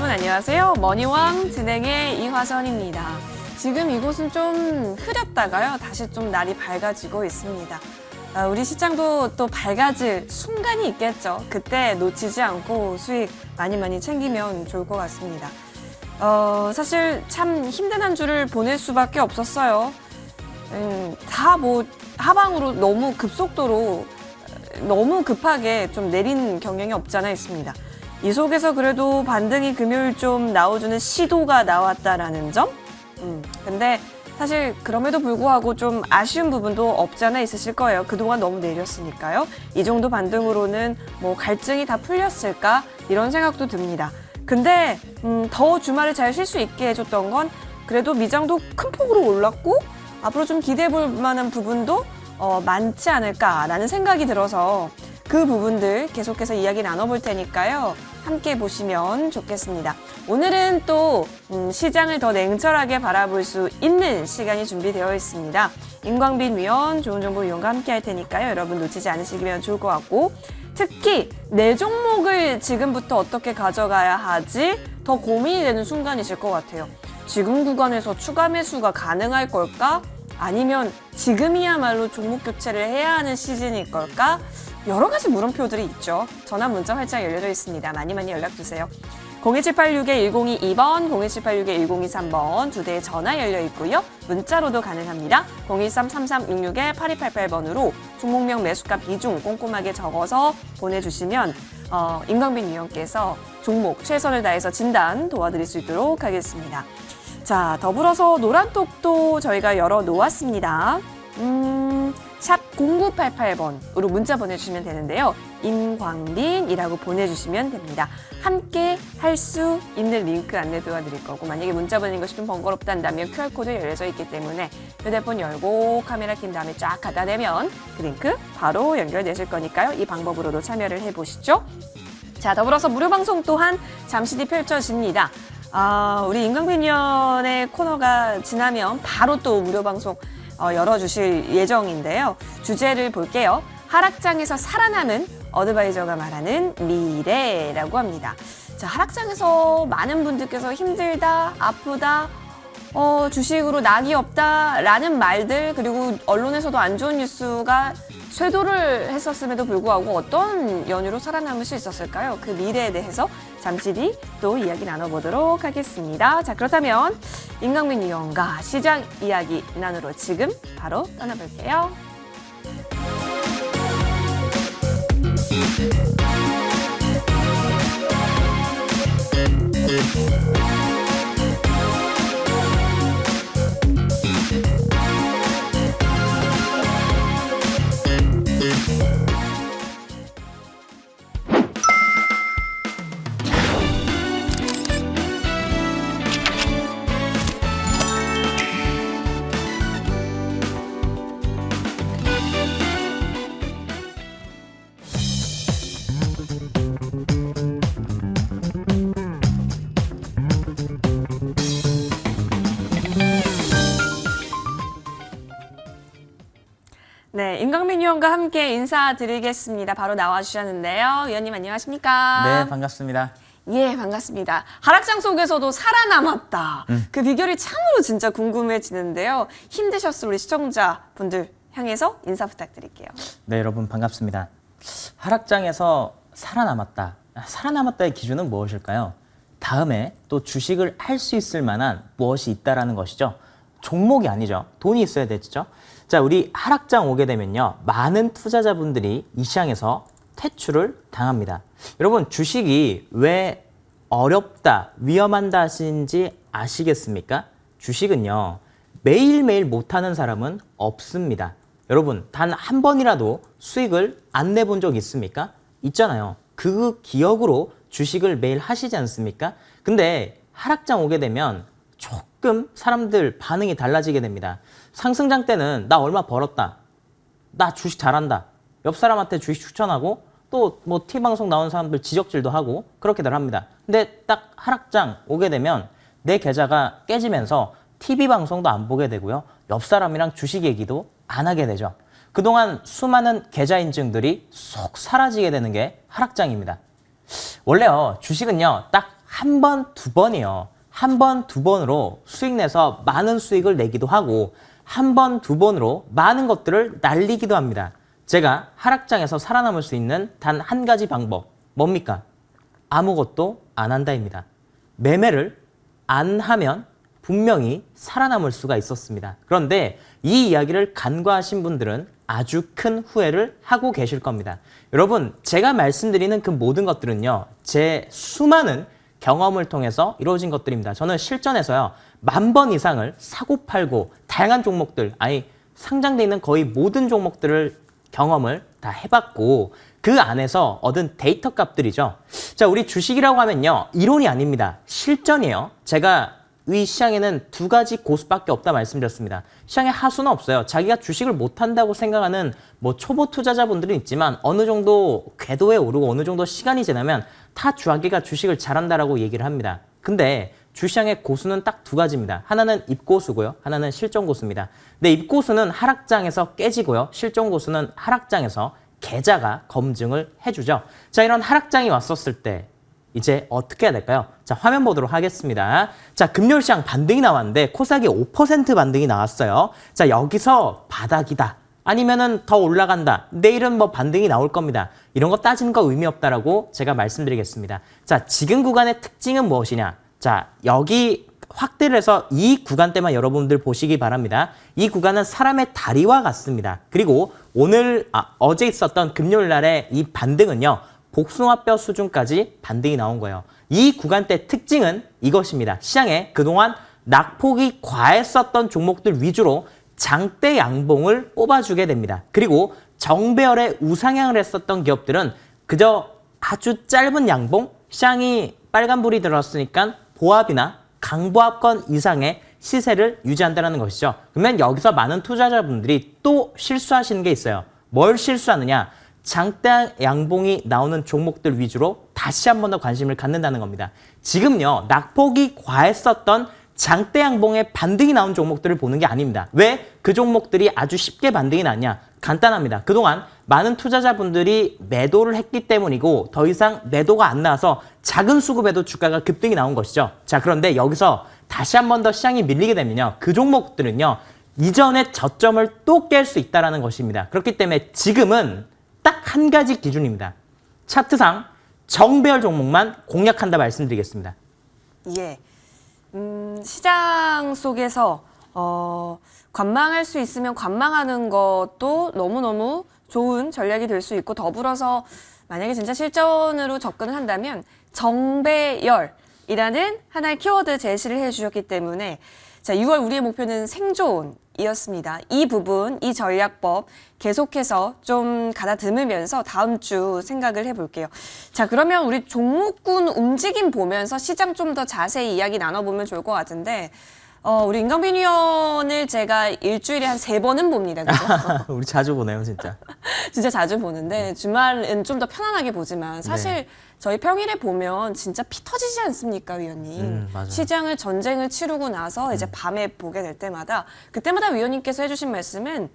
여러분 안녕하세요. 머니왕 진행의 이화선입니다. 지금 이곳은 좀 흐렸다가요. 다시 좀 날이 밝아지고 있습니다. 우리 시장도 또 밝아질 순간이 있겠죠. 그때 놓치지 않고 수익 많이 챙기면 좋을 것 같습니다. 사실 참 힘든 한 주를 보낼 수밖에 없었어요. 다 뭐 하방으로 너무 급속도로 너무 급하게 좀 내린 경향이 없잖아 있습니다. 이 속에서 그래도 반등이 금요일 좀 나와주는 시도가 나왔다라는 점? 근데 사실 그럼에도 불구하고 좀 아쉬운 부분도 없지 않아 있으실 거예요. 그동안 너무 내렸으니까요. 이 정도 반등으로는 뭐 갈증이 다 풀렸을까? 이런 생각도 듭니다. 근데 더 주말을 잘 쉴 수 있게 해줬던 건 그래도 미장도 큰 폭으로 올랐고 앞으로 좀 기대해 볼 만한 부분도 많지 않을까라는 생각이 들어서 그 부분들 계속해서 이야기 나눠볼 테니까요. 함께 보시면 좋겠습니다. 오늘은 또 시장을 더 냉철하게 바라볼 수 있는 시간이 준비되어 있습니다. 임광빈 위원, 좋은 정보 위원과 함께 할 테니까요. 여러분 놓치지 않으시면 좋을 것 같고 특히 내 종목을 지금부터 어떻게 가져가야 하지 더 고민이 되는 순간이실 것 같아요. 지금 구간에서 추가 매수가 가능할 걸까? 아니면 지금이야말로 종목 교체를 해야 하는 시즌일 걸까? 여러 가지 물음표들이 있죠. 전화 문자 활짝 열려져 있습니다. 많이 연락주세요. 01786-1022번, 01786-1023번 두 대의 전화 열려 있고요. 문자로도 가능합니다. 013-3366-8288번으로 종목명 매수가 비중 꼼꼼하게 적어서 보내주시면 임광빈 위원께서 종목 최선을 다해서 진단 도와드릴 수 있도록 하겠습니다. 자, 더불어서 노란톡도 저희가 열어놓았습니다. 샵 0988번으로 문자 보내주시면 되는데요. 임광빈이라고 보내주시면 됩니다. 함께 할 수 있는 링크 안내 도와드릴 거고 만약에 문자 보내는 것이 좀 번거롭다 한다면 QR코드 열려져 있기 때문에 휴대폰 열고 카메라 킨 다음에 쫙 갖다 대면 그 링크 바로 연결되실 거니까요. 이 방법으로도 참여를 해보시죠. 자, 더불어서 무료 방송 또한 잠시 뒤 펼쳐집니다. 우리 임광빈 위원의 코너가 지나면 바로 또 무료 방송 열어주실 예정인데요. 주제를 볼게요. 하락장에서 살아남은 어드바이저가 말하는 미래라고 합니다. 자, 하락장에서 많은 분들께서 힘들다, 아프다, 주식으로 낙이 없다 라는 말들 그리고 언론에서도 안 좋은 뉴스가 쇄도를 했었음에도 불구하고 어떤 연유로 살아남을 수 있었을까요? 그 미래에 대해서 잠시 뒤 또 이야기 나눠보도록 하겠습니다. 자, 그렇다면 임광빈 위원과 시장 이야기 나누러 지금 바로 떠나볼게요. 네, 임광빈 위원과 함께 인사드리겠습니다. 바로 나와주셨는데요. 위원님 안녕하십니까? 네, 반갑습니다. 예, 반갑습니다. 하락장 속에서도 살아남았다. 그 비결이 참으로 진짜 궁금해지는데요. 힘드셨을 우리 시청자분들 향해서 인사 부탁드릴게요. 네, 여러분 반갑습니다. 하락장에서 살아남았다. 살아남았다의 기준은 무엇일까요? 다음에 또 주식을 할 수 있을 만한 무엇이 있다라는 것이죠. 종목이 아니죠. 돈이 있어야 되죠. 자, 우리 하락장 오게 되면요. 많은 투자자분들이 이 시장에서 퇴출을 당합니다. 여러분, 주식이 왜 어렵다, 위험한다 하시는지 아시겠습니까? 주식은요. 매일매일 못하는 사람은 없습니다. 여러분, 단 한 번이라도 수익을 안 내본 적 있습니까? 있잖아요. 그 기억으로 주식을 매일 하시지 않습니까? 근데 하락장 오게 되면 조금 사람들 반응이 달라지게 됩니다. 상승장 때는 나 얼마 벌었다. 나 주식 잘한다. 옆 사람한테 주식 추천하고 또 뭐 T방송 나온 사람들 지적질도 하고 그렇게들 합니다. 근데 딱 하락장 오게 되면 내 계좌가 깨지면서 TV 방송도 안 보게 되고요. 옆 사람이랑 주식 얘기도 안 하게 되죠. 그동안 수많은 계좌 인증들이 쏙 사라지게 되는 게 하락장입니다. 원래요, 주식은요, 딱 한 번, 두 번이요. 한 번, 두 번으로 수익 내서 많은 수익을 내기도 하고 한 번, 두 번으로 많은 것들을 날리기도 합니다. 제가 하락장에서 살아남을 수 있는 단 한 가지 방법, 뭡니까? 아무것도 안 한다입니다. 매매를 안 하면 분명히 살아남을 수가 있었습니다. 그런데 이 이야기를 간과하신 분들은 아주 큰 후회를 하고 계실 겁니다. 여러분, 제가 말씀드리는 그 모든 것들은요, 제 수많은 경험을 통해서 이루어진 것들입니다. 저는 실전에서요, 10,000번 이상을 사고 팔고 다양한 종목들, 아니 상장돼 있는 거의 모든 종목들을 경험을 다 해봤고 그 안에서 얻은 데이터 값들이죠. 자, 우리 주식이라고 하면요, 이론이 아닙니다. 실전이에요. 제가 이 시장에는 두 가지 고수밖에 없다 말씀드렸습니다. 시장에 하수는 없어요. 자기가 주식을 못한다고 생각하는 뭐 초보 투자자분들은 있지만 어느 정도 궤도에 오르고 어느 정도 시간이 지나면 타 주하기가 주식을 잘한다라고 얘기를 합니다. 근데 주시장의 고수는 딱 두 가지입니다. 하나는 입고수고요. 하나는 실전고수입니다. 근데 입고수는 하락장에서 깨지고요. 실전고수는 하락장에서 계좌가 검증을 해주죠. 자, 이런 하락장이 왔었을 때 이제 어떻게 해야 될까요? 자, 화면 보도록 하겠습니다. 자, 금요일 시장 반등이 나왔는데 코스닥이 5% 반등이 나왔어요. 자, 여기서 바닥이다. 아니면은 더 올라간다. 내일은 뭐 반등이 나올 겁니다. 이런 거 따지는 거 의미 없다라고 제가 말씀드리겠습니다. 자, 지금 구간의 특징은 무엇이냐? 자, 여기 확대를 해서 이 구간대만 여러분들 보시기 바랍니다. 이 구간은 사람의 다리와 같습니다. 그리고 어제 있었던 금요일 날의 이 반등은요, 복숭아뼈 수준까지 반등이 나온 거예요. 이 구간대 특징은 이것입니다. 시장에 그동안 낙폭이 과했었던 종목들 위주로 장대 양봉을 뽑아주게 됩니다. 그리고 정배열의 우상향을 했었던 기업들은 그저 아주 짧은 양봉, 시장이 빨간불이 들었으니까 보합이나 강보합권 이상의 시세를 유지한다는 것이죠. 그러면 여기서 많은 투자자분들이 또 실수하시는 게 있어요. 뭘 실수하느냐? 장대 양봉이 나오는 종목들 위주로 다시 한 번 더 관심을 갖는다는 겁니다. 지금요, 낙폭이 과했었던 장대 양봉에 반등이 나온 종목들을 보는 게 아닙니다. 왜 그 종목들이 아주 쉽게 반등이 났냐? 간단합니다. 그동안 많은 투자자분들이 매도를 했기 때문이고 더 이상 매도가 안 나와서 작은 수급에도 주가가 급등이 나온 것이죠. 자, 그런데 여기서 다시 한 번 더 시장이 밀리게 되면요, 그 종목들은요, 이전의 저점을 또 깰 수 있다는 것입니다. 그렇기 때문에 지금은 딱 한 가지 기준입니다. 차트상 정배열 종목만 공략한다 말씀드리겠습니다. 예. 시장 속에서 관망할 수 있으면 관망하는 것도 너무너무 좋은 전략이 될 수 있고, 더불어서 만약에 진짜 실전으로 접근을 한다면 정배열이라는 하나의 키워드 제시를 해주셨기 때문에, 자, 6월 우리의 목표는 생존이었습니다. 이 부분, 이 전략법 계속해서 좀 가다듬으면서 다음 주 생각을 해볼게요. 자, 그러면 우리 종목군 움직임 보면서 시장 좀 더 자세히 이야기 나눠보면 좋을 것 같은데, 우리 임강빈 위원을 제가 일주일에 한 3번은 봅니다. 그죠? 우리 자주 보네요, 진짜. 진짜 자주 보는데 주말은 좀 더 편안하게 보지만 사실 네. 저희 평일에 보면 진짜 피 터지지 않습니까, 위원님? 맞아요. 시장을 전쟁을 치르고 나서 이제 밤에 보게 될 때마다 그때마다 위원님께서 해주신 말씀은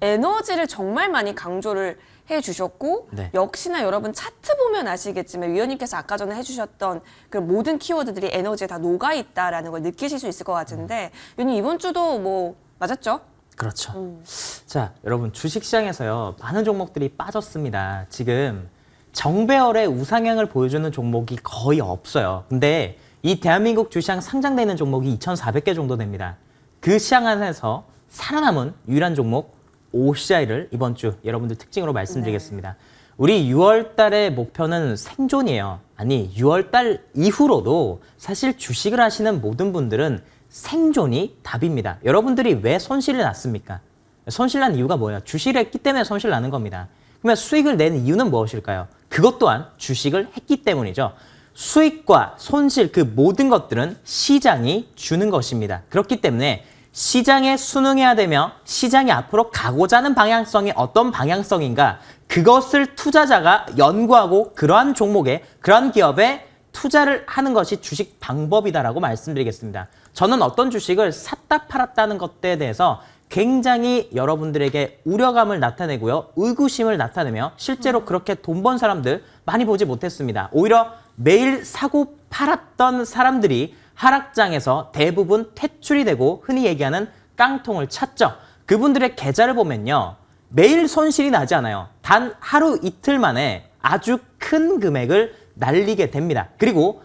에너지를 정말 많이 강조를 해주셨고, 네. 역시나 여러분 차트 보면 아시겠지만 위원님께서 아까 전에 해주셨던 그 모든 키워드들이 에너지에 다 녹아있다라는 걸 느끼실 수 있을 것 같은데, 위원님 이번 주도 뭐 맞았죠? 그렇죠. 자, 여러분, 주식시장에서요, 많은 종목들이 빠졌습니다. 지금 정배열의 우상향을 보여주는 종목이 거의 없어요. 근데 이 대한민국 주시장 상장되어 있는 종목이 2,400개 정도 됩니다. 그 시장 안에서 살아남은 유일한 종목 OCI를 이번 주 여러분들 특징으로 말씀드리겠습니다. 우리 6월 달의 목표는 생존이에요. 아니, 6월 달 이후로도 사실 주식을 하시는 모든 분들은 생존이 답입니다. 여러분들이 왜 손실이 났습니까? 손실 난 이유가 뭐예요? 주식을 했기 때문에 손실 나는 겁니다. 그러면 수익을 내는 이유는 무엇일까요? 그것 또한 주식을 했기 때문이죠. 수익과 손실, 그 모든 것들은 시장이 주는 것입니다. 그렇기 때문에 시장에 순응해야 되며 시장이 앞으로 가고자 하는 방향성이 어떤 방향성인가, 그것을 투자자가 연구하고 그러한 종목에, 그러한 기업에 투자를 하는 것이 주식 방법이다라고 말씀드리겠습니다. 저는 어떤 주식을 샀다 팔았다는 것에 대해서 굉장히 여러분들에게 우려감을 나타내고요, 의구심을 나타내며 실제로 그렇게 돈 번 사람들, 많이 보지 못했습니다. 오히려 매일 사고 팔았던 사람들이 하락장에서 대부분 퇴출이 되고 흔히 얘기하는 깡통을 찼죠. 그분들의 계좌를 보면요. 매일 손실이 나지 않아요. 단 하루 이틀 만에 아주 큰 금액을 날리게 됩니다. 그리고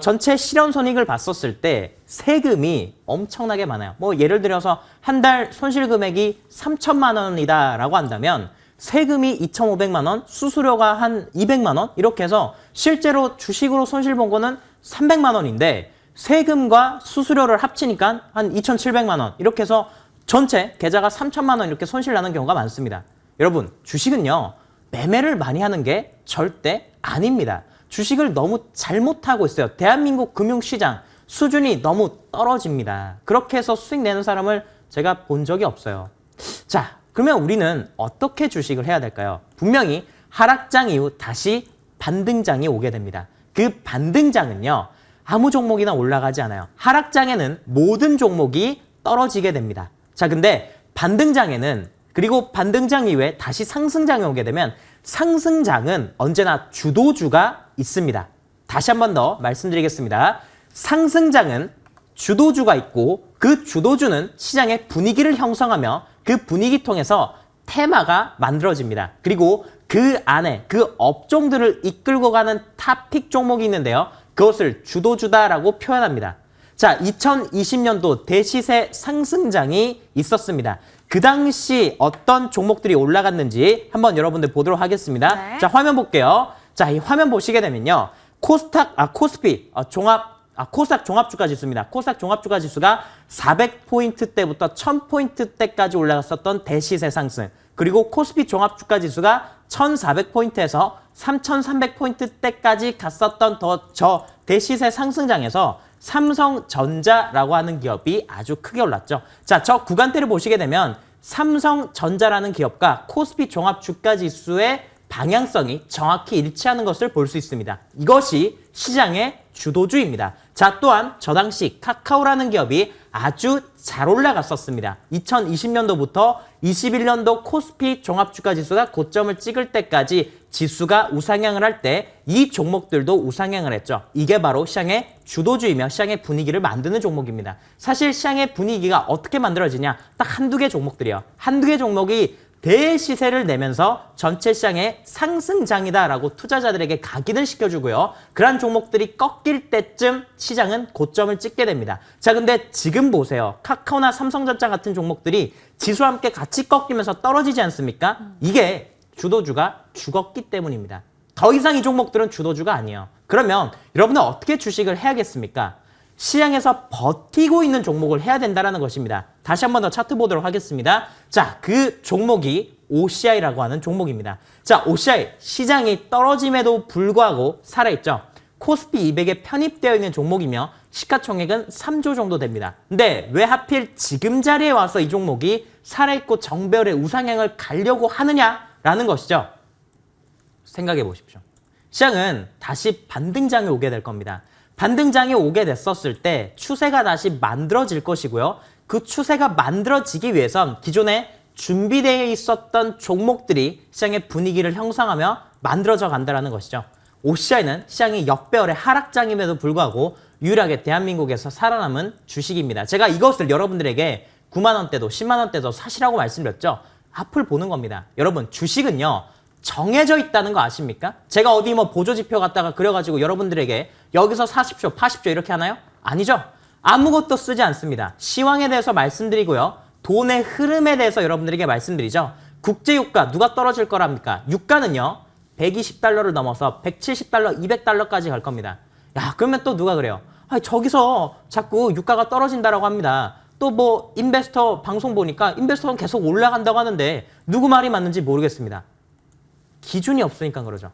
전체 실현손익을 봤었을 때 세금이 엄청나게 많아요. 뭐 예를 들어서 한 달 손실 금액이 3천만 원이다라고 한다면 세금이 2,500만 원, 수수료가 한 200만 원 이렇게 해서 실제로 주식으로 손실 본 거는 300만 원인데 세금과 수수료를 합치니까 한 2,700만 원 이렇게 해서 전체 계좌가 3천만 원 이렇게 손실 나는 경우가 많습니다. 여러분, 주식은요. 매매를 많이 하는 게 절대 아닙니다. 주식을 너무 잘못하고 있어요. 대한민국 금융시장 수준이 너무 떨어집니다. 그렇게 해서 수익 내는 사람을 제가 본 적이 없어요. 자, 그러면 우리는 어떻게 주식을 해야 될까요? 분명히 하락장 이후 다시 반등장이 오게 됩니다. 그 반등장은요. 아무 종목이나 올라가지 않아요. 하락장에는 모든 종목이 떨어지게 됩니다. 자, 근데 반등장에는 그리고 반등장 이후에 다시 상승장이 오게 되면 상승장은 언제나 주도주가 있습니다. 다시 한 번 더 말씀드리겠습니다. 상승장은 주도주가 있고 그 주도주는 시장의 분위기를 형성하며 그 분위기 통해서 테마가 만들어집니다. 그리고 그 안에 그 업종들을 이끌고 가는 탑픽 종목이 있는데요. 그것을 주도주다라고 표현합니다. 자, 2020년도 대시세 상승장이 있었습니다. 그 당시 어떤 종목들이 올라갔는지 한번 여러분들 보도록 하겠습니다. 네. 자, 화면 볼게요. 자, 이 화면 보시게 되면요. 코스닥 종합주가 지수입니다. 코스닥 종합주가 지수가 400포인트 때부터 1000포인트 때까지 올라갔었던 대시세 상승. 그리고 코스피 종합주가 지수가 1400포인트에서 3300포인트 때까지 갔었던 저 대시세 상승장에서 삼성전자라고 하는 기업이 아주 크게 올랐죠. 자, 저 구간대를 보시게 되면 삼성전자라는 기업과 코스피 종합주가지수의 방향성이 정확히 일치하는 것을 볼 수 있습니다. 이것이 시장의 주도주입니다. 자, 또한 저 당시 카카오라는 기업이 아주 잘 올라갔었습니다. 2020년도부터 21년도 코스피 종합주가지수가 고점을 찍을 때까지 지수가 우상향을 할 때 이 종목들도 우상향을 했죠. 이게 바로 시장의 주도주이며 시장의 분위기를 만드는 종목입니다. 사실 시장의 분위기가 어떻게 만들어지냐? 딱 한두 개 종목들이에요. 한두 개 종목이 대시세를 내면서 전체 시장의 상승장이다라고 투자자들에게 각인을 시켜주고요. 그러한 종목들이 꺾일 때쯤 시장은 고점을 찍게 됩니다. 자, 근데 지금 보세요. 카카오나 삼성전자 같은 종목들이 지수와 함께 같이 꺾이면서 떨어지지 않습니까? 이게 주도주가 죽었기 때문입니다. 더 이상 이 종목들은 주도주가 아니에요. 그러면 여러분은 어떻게 주식을 해야겠습니까? 시장에서 버티고 있는 종목을 해야 된다는 것입니다. 다시 한 번 더 차트 보도록 하겠습니다. 자, 그 종목이 OCI라고 하는 종목입니다. 자, OCI 시장이 떨어짐에도 불구하고 살아있죠. 코스피 200에 편입되어 있는 종목이며 시가총액은 3조 정도 됩니다. 근데 왜 하필 지금 자리에 와서 이 종목이 살아있고 정배열의 우상향을 가려고 하느냐라는 것이죠. 생각해 보십시오. 시장은 다시 반등장에 오게 될 겁니다. 반등장에 오게 됐었을 때 추세가 다시 만들어질 것이고요. 그 추세가 만들어지기 위해선 기존에 준비되어 있었던 종목들이 시장의 분위기를 형성하며 만들어져 간다는 것이죠. OCI는 시장이 역배열의 하락장임에도 불구하고 유일하게 대한민국에서 살아남은 주식입니다. 제가 이것을 여러분들에게 9만 원대도 10만 원대도 사시라고 말씀드렸죠. 앞을 보는 겁니다. 여러분, 주식은요. 정해져 있다는 거 아십니까? 제가 어디 뭐 보조지표 갖다가 그려가지고 여러분들에게 여기서 사십시오, 파십시오 이렇게 하나요? 아니죠. 아무것도 쓰지 않습니다. 시황에 대해서 말씀드리고요. 돈의 흐름에 대해서 여러분들에게 말씀드리죠. 국제유가 누가 떨어질 거랍니까? 유가는요. 120달러를 넘어서 170달러, 200달러까지 갈 겁니다. 야, 그러면 또 누가 그래요? 아니, 저기서 자꾸 유가가 떨어진다라고 합니다. 또 뭐 인베스터 방송 보니까 인베스터는 계속 올라간다고 하는데 누구 말이 맞는지 모르겠습니다. 기준이 없으니까 그러죠.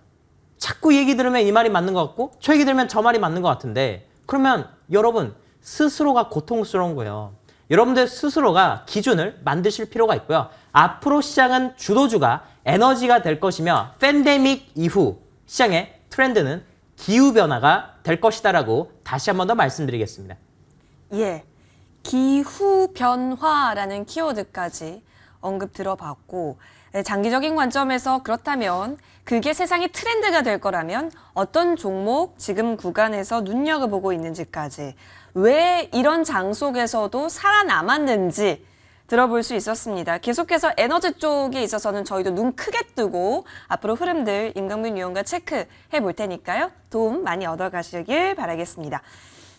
자꾸 얘기 들으면 이 말이 맞는 것 같고 저 얘기 들으면 저 말이 맞는 것 같은데 그러면 여러분 스스로가 고통스러운 거예요. 여러분들 스스로가 기준을 만드실 필요가 있고요. 앞으로 시장은 주도주가 에너지가 될 것이며 팬데믹 이후 시장의 트렌드는 기후변화가 될 것이다라고 다시 한 번 더 말씀드리겠습니다. 예, 기후변화라는 키워드까지 언급 들어봤고 장기적인 관점에서 그렇다면 그게 세상의 트렌드가 될 거라면 어떤 종목 지금 구간에서 눈여겨보고 있는지까지 왜 이런 장 속에서도 살아남았는지 들어볼 수 있었습니다. 계속해서 에너지 쪽에 있어서는 저희도 눈 크게 뜨고 앞으로 흐름들 임강민 위원과 체크해 볼 테니까요. 도움 많이 얻어가시길 바라겠습니다.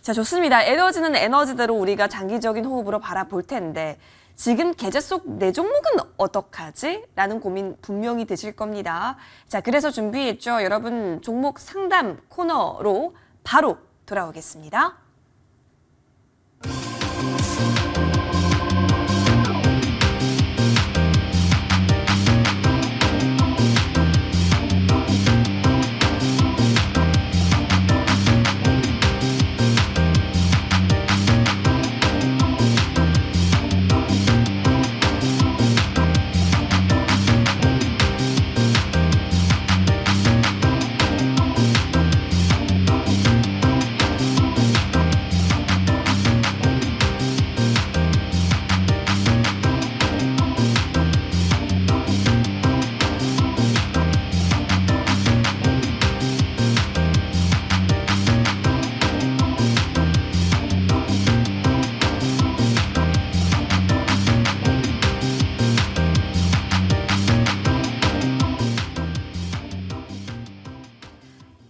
자, 좋습니다. 에너지는 에너지대로 우리가 장기적인 호흡으로 바라볼 텐데 지금 계좌 속 내 종목은 어떡하지? 라는 고민 분명히 드실 겁니다. 자, 그래서 준비했죠. 여러분 종목 상담 코너로 바로 돌아오겠습니다.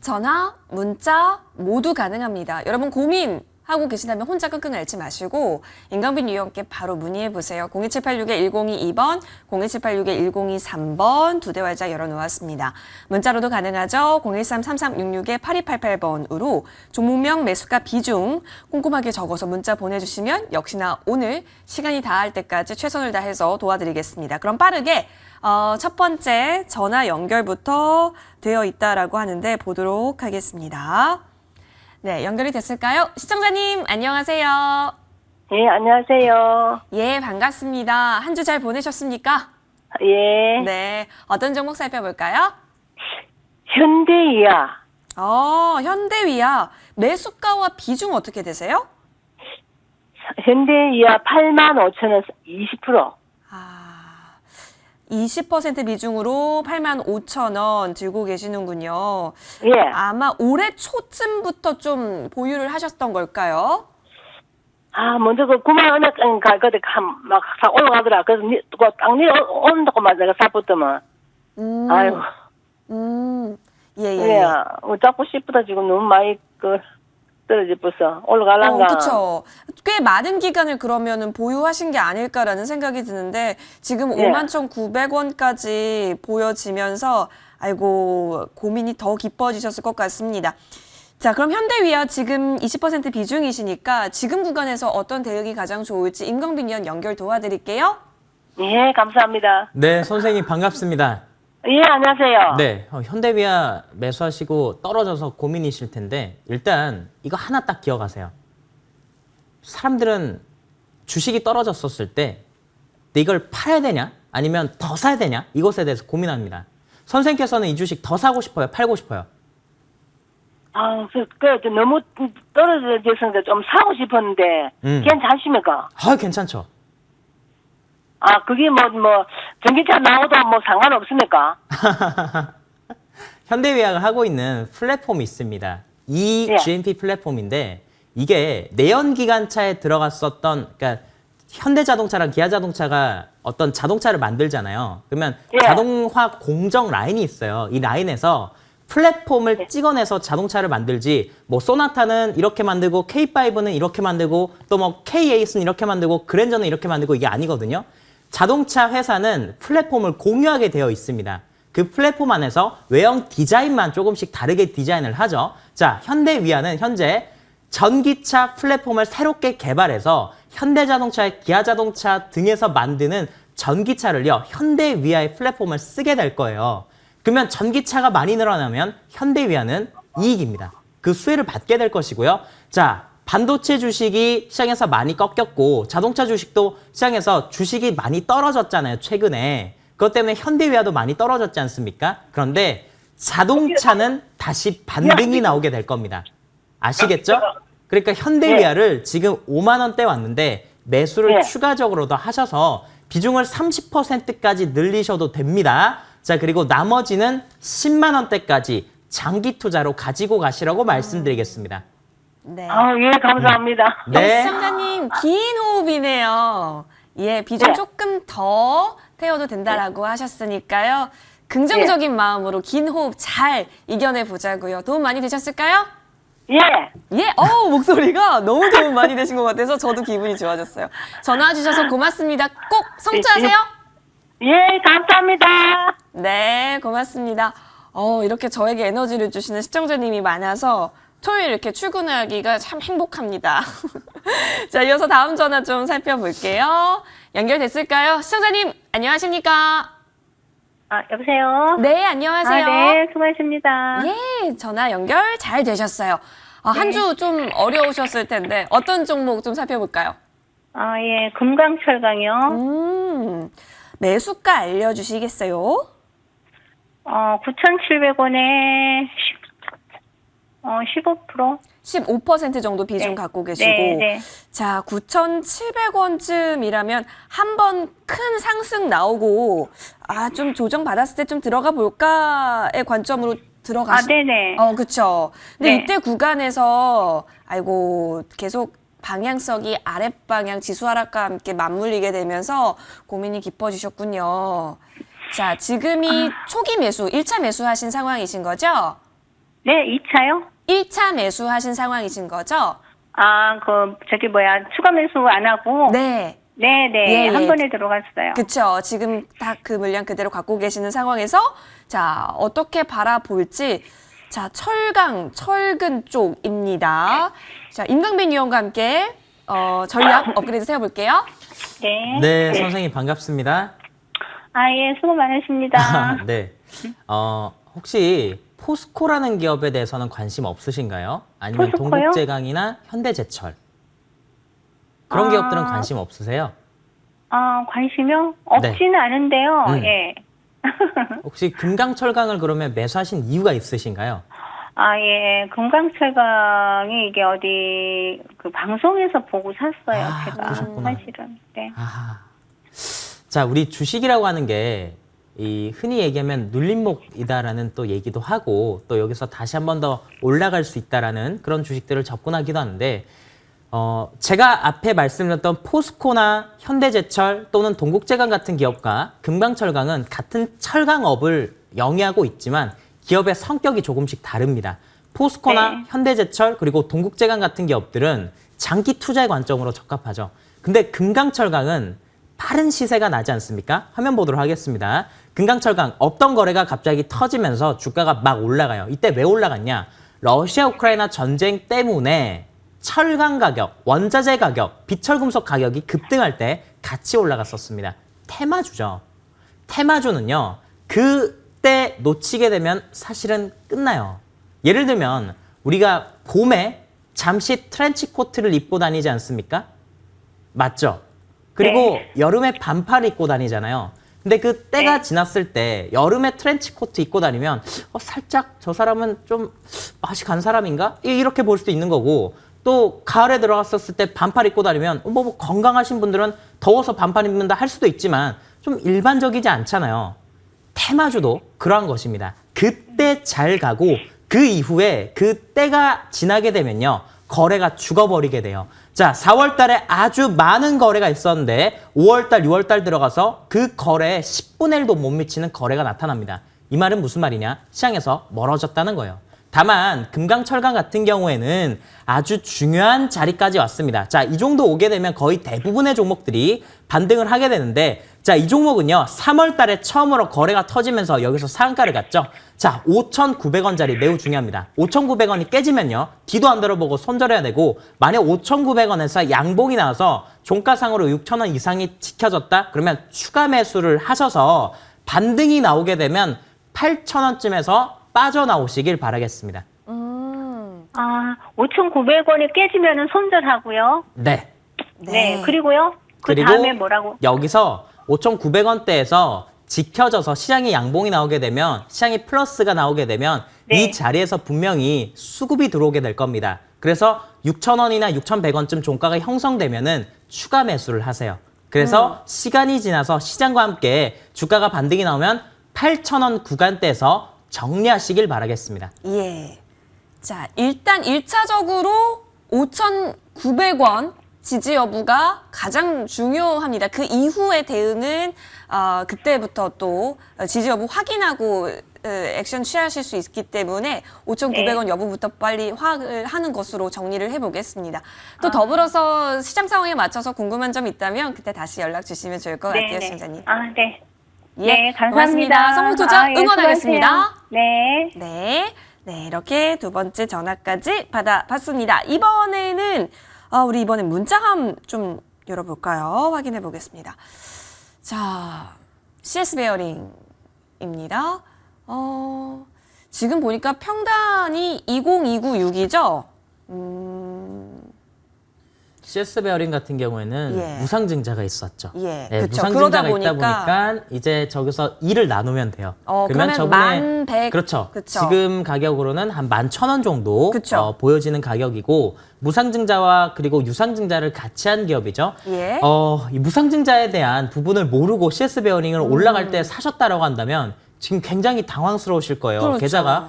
전화, 문자 모두 가능합니다. 여러분 고민하고 계신다면 혼자 끙끙 앓지 마시고 임강빈 위원께 바로 문의해보세요. 02786-1022번, 02786-1023번 두 대활자 열어놓았습니다. 문자로도 가능하죠. 013-3366-8288번으로 종목명, 매수가, 비중 꼼꼼하게 적어서 문자 보내주시면 역시나 오늘 시간이 닿을 때까지 최선을 다해서 도와드리겠습니다. 그럼 빠르게 첫 번째 전화 연결부터 되어 있다라고 하는데 보도록 하겠습니다. 네, 연결이 됐을까요? 시청자님, 안녕하세요. 예, 안녕하세요. 예, 반갑습니다. 한 주 잘 보내셨습니까? 예. 네, 어떤 종목 살펴볼까요? 현대이야. 현대위아. 매수가와 비중 어떻게 되세요? 현대이야 85,000원 20%. 20% 비중으로 85,000원 들고 계시는군요. 예. 아마 올해 초쯤부터 좀 보유를 하셨던 걸까요? 먼저 그 9만 원에 그때 막 올라가더라. 그래서 땅니 온다고 막 내가 사붙더만. 아이고. 예. 잡고 싶다 지금 너무 많이 떨어져버서 올라가란가. 그렇죠. 꽤 많은 기간을 그러면은 보유하신 게 아닐까라는 생각이 드는데 지금 예. 51,900원까지 보여지면서 아이고 고민이 더 깊어지셨을 것 같습니다. 자, 그럼 현대위아 지금 20% 비중이시니까 지금 구간에서 어떤 대응이 가장 좋을지 임강빈 위원 연결 도와드릴게요. 예, 감사합니다. 네, 선생님 반갑습니다. 예, 안녕하세요. 네, 현대위아 매수하시고 떨어져서 고민이실 텐데 일단 이거 하나 딱 기억하세요. 사람들은 주식이 떨어졌었을 때 이걸 팔아야 되냐 아니면 더 사야 되냐 이것에 대해서 고민합니다. 선생님께서는 이 주식 더 사고 싶어요? 팔고 싶어요? 너무 떨어져서 좀 사고 싶었는데 괜찮습니까? 괜찮죠. 그게 전기차 나오도 상관없습니까? 현대위아가 하고 있는 플랫폼이 있습니다. 이 예. GMP 플랫폼인데 이게 내연기관차에 들어갔었던 그러니까 현대자동차랑 기아자동차가 어떤 자동차를 만들잖아요. 그러면 예. 자동화 공정 라인이 있어요. 이 라인에서 플랫폼을 찍어내서 자동차를 만들지 소나타는 이렇게 만들고 K5는 이렇게 만들고 또 K8는 이렇게 만들고 그랜저는 이렇게 만들고 이게 아니거든요. 자동차 회사는 플랫폼을 공유하게 되어 있습니다. 그 플랫폼 안에서 외형 디자인만 조금씩 다르게 디자인을 하죠. 자, 현대위아는 현재 전기차 플랫폼을 새롭게 개발해서 현대자동차, 기아자동차 등에서 만드는 전기차를요, 현대위아의 플랫폼을 쓰게 될 거예요. 그러면 전기차가 많이 늘어나면 현대위아는 이익입니다. 그 수혜를 받게 될 것이고요. 자, 반도체 주식이 시장에서 많이 꺾였고 자동차 주식도 시장에서 주식이 많이 떨어졌잖아요. 최근에. 그것 때문에 현대위아도 많이 떨어졌지 않습니까? 그런데 자동차는 다시 반등이 나오게 될 겁니다. 아시겠죠? 그러니까 현대위아를 지금 5만 원대 왔는데 매수를 네. 추가적으로 더 하셔서 비중을 30%까지 늘리셔도 됩니다. 자, 그리고 나머지는 10만 원대까지 장기 투자로 가지고 가시라고 말씀드리겠습니다. 네. 예, 감사합니다. 네. 시청자님, 긴 호흡이네요. 예, 비중 네. 조금 더 태워도 된다라고 하셨으니까요. 긍정적인 마음으로 긴 호흡 잘 이겨내 보자고요. 도움 많이 되셨을까요? 예. 예, 목소리가 너무 도움 많이 되신 것 같아서 저도 기분이 좋아졌어요. 전화 주셔서 고맙습니다. 꼭 성투하세요. 예, 감사합니다. 네, 고맙습니다. 이렇게 저에게 에너지를 주시는 시청자님이 많아서 토요일 이렇게 출근하기가 참 행복합니다. 자, 이어서 다음 전화 좀 살펴볼게요. 연결됐을까요? 시청자님, 안녕하십니까? 여보세요? 네, 안녕하세요. 네, 수고하십니다. 예, 전화 연결 잘 되셨어요. 한 주 좀 어려우셨을 텐데 어떤 종목 좀 살펴볼까요? 예, 금강철강이요. 매수가 알려주시겠어요? 9,700원에 15%? 15% 정도 비중 네. 갖고 계시고 네. 자, 9,700원쯤이라면 한 번 큰 상승 나오고 좀 조정 받았을 때 좀 들어가 볼까의 관점으로 들어가시. 네네. 그렇죠. 근데 네. 이때 구간에서 아이고 계속 방향성이 아랫방향 지수 하락과 함께 맞물리게 되면서 고민이 깊어지셨군요. 자, 지금이 초기 매수, 1차 매수하신 상황이신 거죠? 네, 2차요? 1차 매수하신 상황이신 거죠? 추가 매수 안 하고? 네. 네네. 예, 한 예. 번에 들어갔어요. 그쵸. 지금 다 그 물량 그대로 갖고 계시는 상황에서 자, 어떻게 바라볼지. 자, 철근 쪽입니다. 자, 임강빈 위원과 함께 전략 업그레이드 세워볼게요. 네. 네, 선생님 반갑습니다. 예, 수고 많으십니다. 네. 혹시 포스코라는 기업에 대해서는 관심 없으신가요? 아니면 포스코요? 동국제강이나 현대제철 그런 기업들은 관심 없으세요? 관심이요? 없지는 않은데요. 예. 혹시 금강철강을 그러면 매수하신 이유가 있으신가요? 예. 금강철강이 이게 어디 방송에서 보고 샀어요. 제가 그러셨구나. 사실은. 네. 자, 우리 주식이라고 하는 게 이 흔히 얘기하면 눌림목이다라는 또 얘기도 하고 또 여기서 다시 한 번 더 올라갈 수 있다라는 그런 주식들을 접근하기도 하는데 제가 앞에 말씀드렸던 포스코나 현대제철 또는 동국제강 같은 기업과 금강철강은 같은 철강업을 영위하고 있지만 기업의 성격이 조금씩 다릅니다. 포스코나 네. 현대제철 그리고 동국제강 같은 기업들은 장기 투자의 관점으로 적합하죠. 근데 금강철강은 빠른 시세가 나지 않습니까? 화면 보도록 하겠습니다. 금강철강 없던 거래가 갑자기 터지면서 주가가 막 올라가요. 이때 왜 올라갔냐? 러시아 우크라이나 전쟁 때문에 철강 가격, 원자재 가격, 비철금속 가격이 급등할 때 같이 올라갔었습니다. 테마주죠. 테마주는요. 그때 놓치게 되면 사실은 끝나요. 예를 들면 우리가 봄에 잠시 트렌치 코트를 입고 다니지 않습니까? 맞죠? 그리고 네. 여름에 반팔 입고 다니잖아요. 근데 그 때가 네. 지났을 때 여름에 트렌치 코트 입고 다니면 살짝 저 사람은 좀 맛이 간 사람인가? 이렇게 볼 수도 있는 거고 또 가을에 들어갔었을 때 반팔 입고 다니면 뭐 건강하신 분들은 더워서 반팔 입는다 할 수도 있지만 좀 일반적이지 않잖아요. 테마주도 그러한 것입니다. 그때 잘 가고 그 이후에 그 때가 지나게 되면요. 거래가 죽어버리게 돼요. 자, 4월 달에 아주 많은 거래가 있었는데 5월 달, 6월 달 들어가서 그 거래에 10분의 1도 못 미치는 거래가 나타납니다. 이 말은 무슨 말이냐? 시장에서 멀어졌다는 거예요. 다만 금강철강 같은 경우에는 아주 중요한 자리까지 왔습니다. 자, 이 정도 오게 되면 거의 대부분의 종목들이 반등을 하게 되는데 자, 이 종목은요. 3월 달에 처음으로 거래가 터지면서 여기서 상한가를 갔죠. 자, 5,900원짜리 매우 중요합니다. 5,900원이 깨지면요. 뒤도 안 들어보고 손절해야 되고 만약 5,900원에서 양봉이 나와서 종가상으로 6,000원 이상이 지켜졌다? 그러면 추가 매수를 하셔서 반등이 나오게 되면 8,000원쯤에서 빠져나오시길 바라겠습니다. 5,900원이 깨지면은 손절하고요. 네. 네. 그리고요. 그 그리고 다음에 뭐라고? 여기서 5,900원대에서 지켜져서 시장이 양봉이 나오게 되면 시장이 플러스가 나오게 되면 네. 이 자리에서 분명히 수급이 들어오게 될 겁니다. 그래서 6,000원이나 6,100원쯤 종가가 형성되면은 추가 매수를 하세요. 그래서 시간이 지나서 시장과 함께 주가가 반등이 나오면 8,000원 구간대에서 정리하시길 바라겠습니다. 예. 자, 일단 1차적으로 5,900원 지지 여부가 가장 중요합니다. 그 이후의 대응은 그때부터 또 지지 여부 확인하고 액션 취하실 수 있기 때문에 5,900원 여부부터 빨리 확을 하는 것으로 정리를 해보겠습니다. 또 더불어서 시장 상황에 맞춰서 궁금한 점 있다면 그때 다시 연락 주시면 좋을 것 같아요, 시청자님. 네. 예, 네, 감사합니다. 고맙습니다. 성공투자 예, 응원하겠습니다. 수고하세요. 네. 네. 네, 이렇게 두 번째 전화까지 받아봤습니다. 이번에는 우리 이번엔 문자함 좀 열어볼까요? 확인해 보겠습니다. 자, CS 베어링입니다. 지금 보니까 평단이 20296이죠? CS 베어링 같은 경우에는 예. 무상증자가 있었죠. 예, 네, 그쵸. 무상증자가 그러다 있다 보니까 이제 저기서 2를 나누면 돼요. 그러면 저번에 11,100. 그렇죠. 그쵸. 지금 가격으로는 한 11,000원 정도 그쵸. 보여지는 가격이고 무상증자와 그리고 유상증자를 같이 한 기업이죠. 예. 이 무상증자에 대한 부분을 모르고 CS 베어링을 올라갈 때 사셨다라고 한다면 지금 굉장히 당황스러우실 거예요. 그렇죠. 계좌가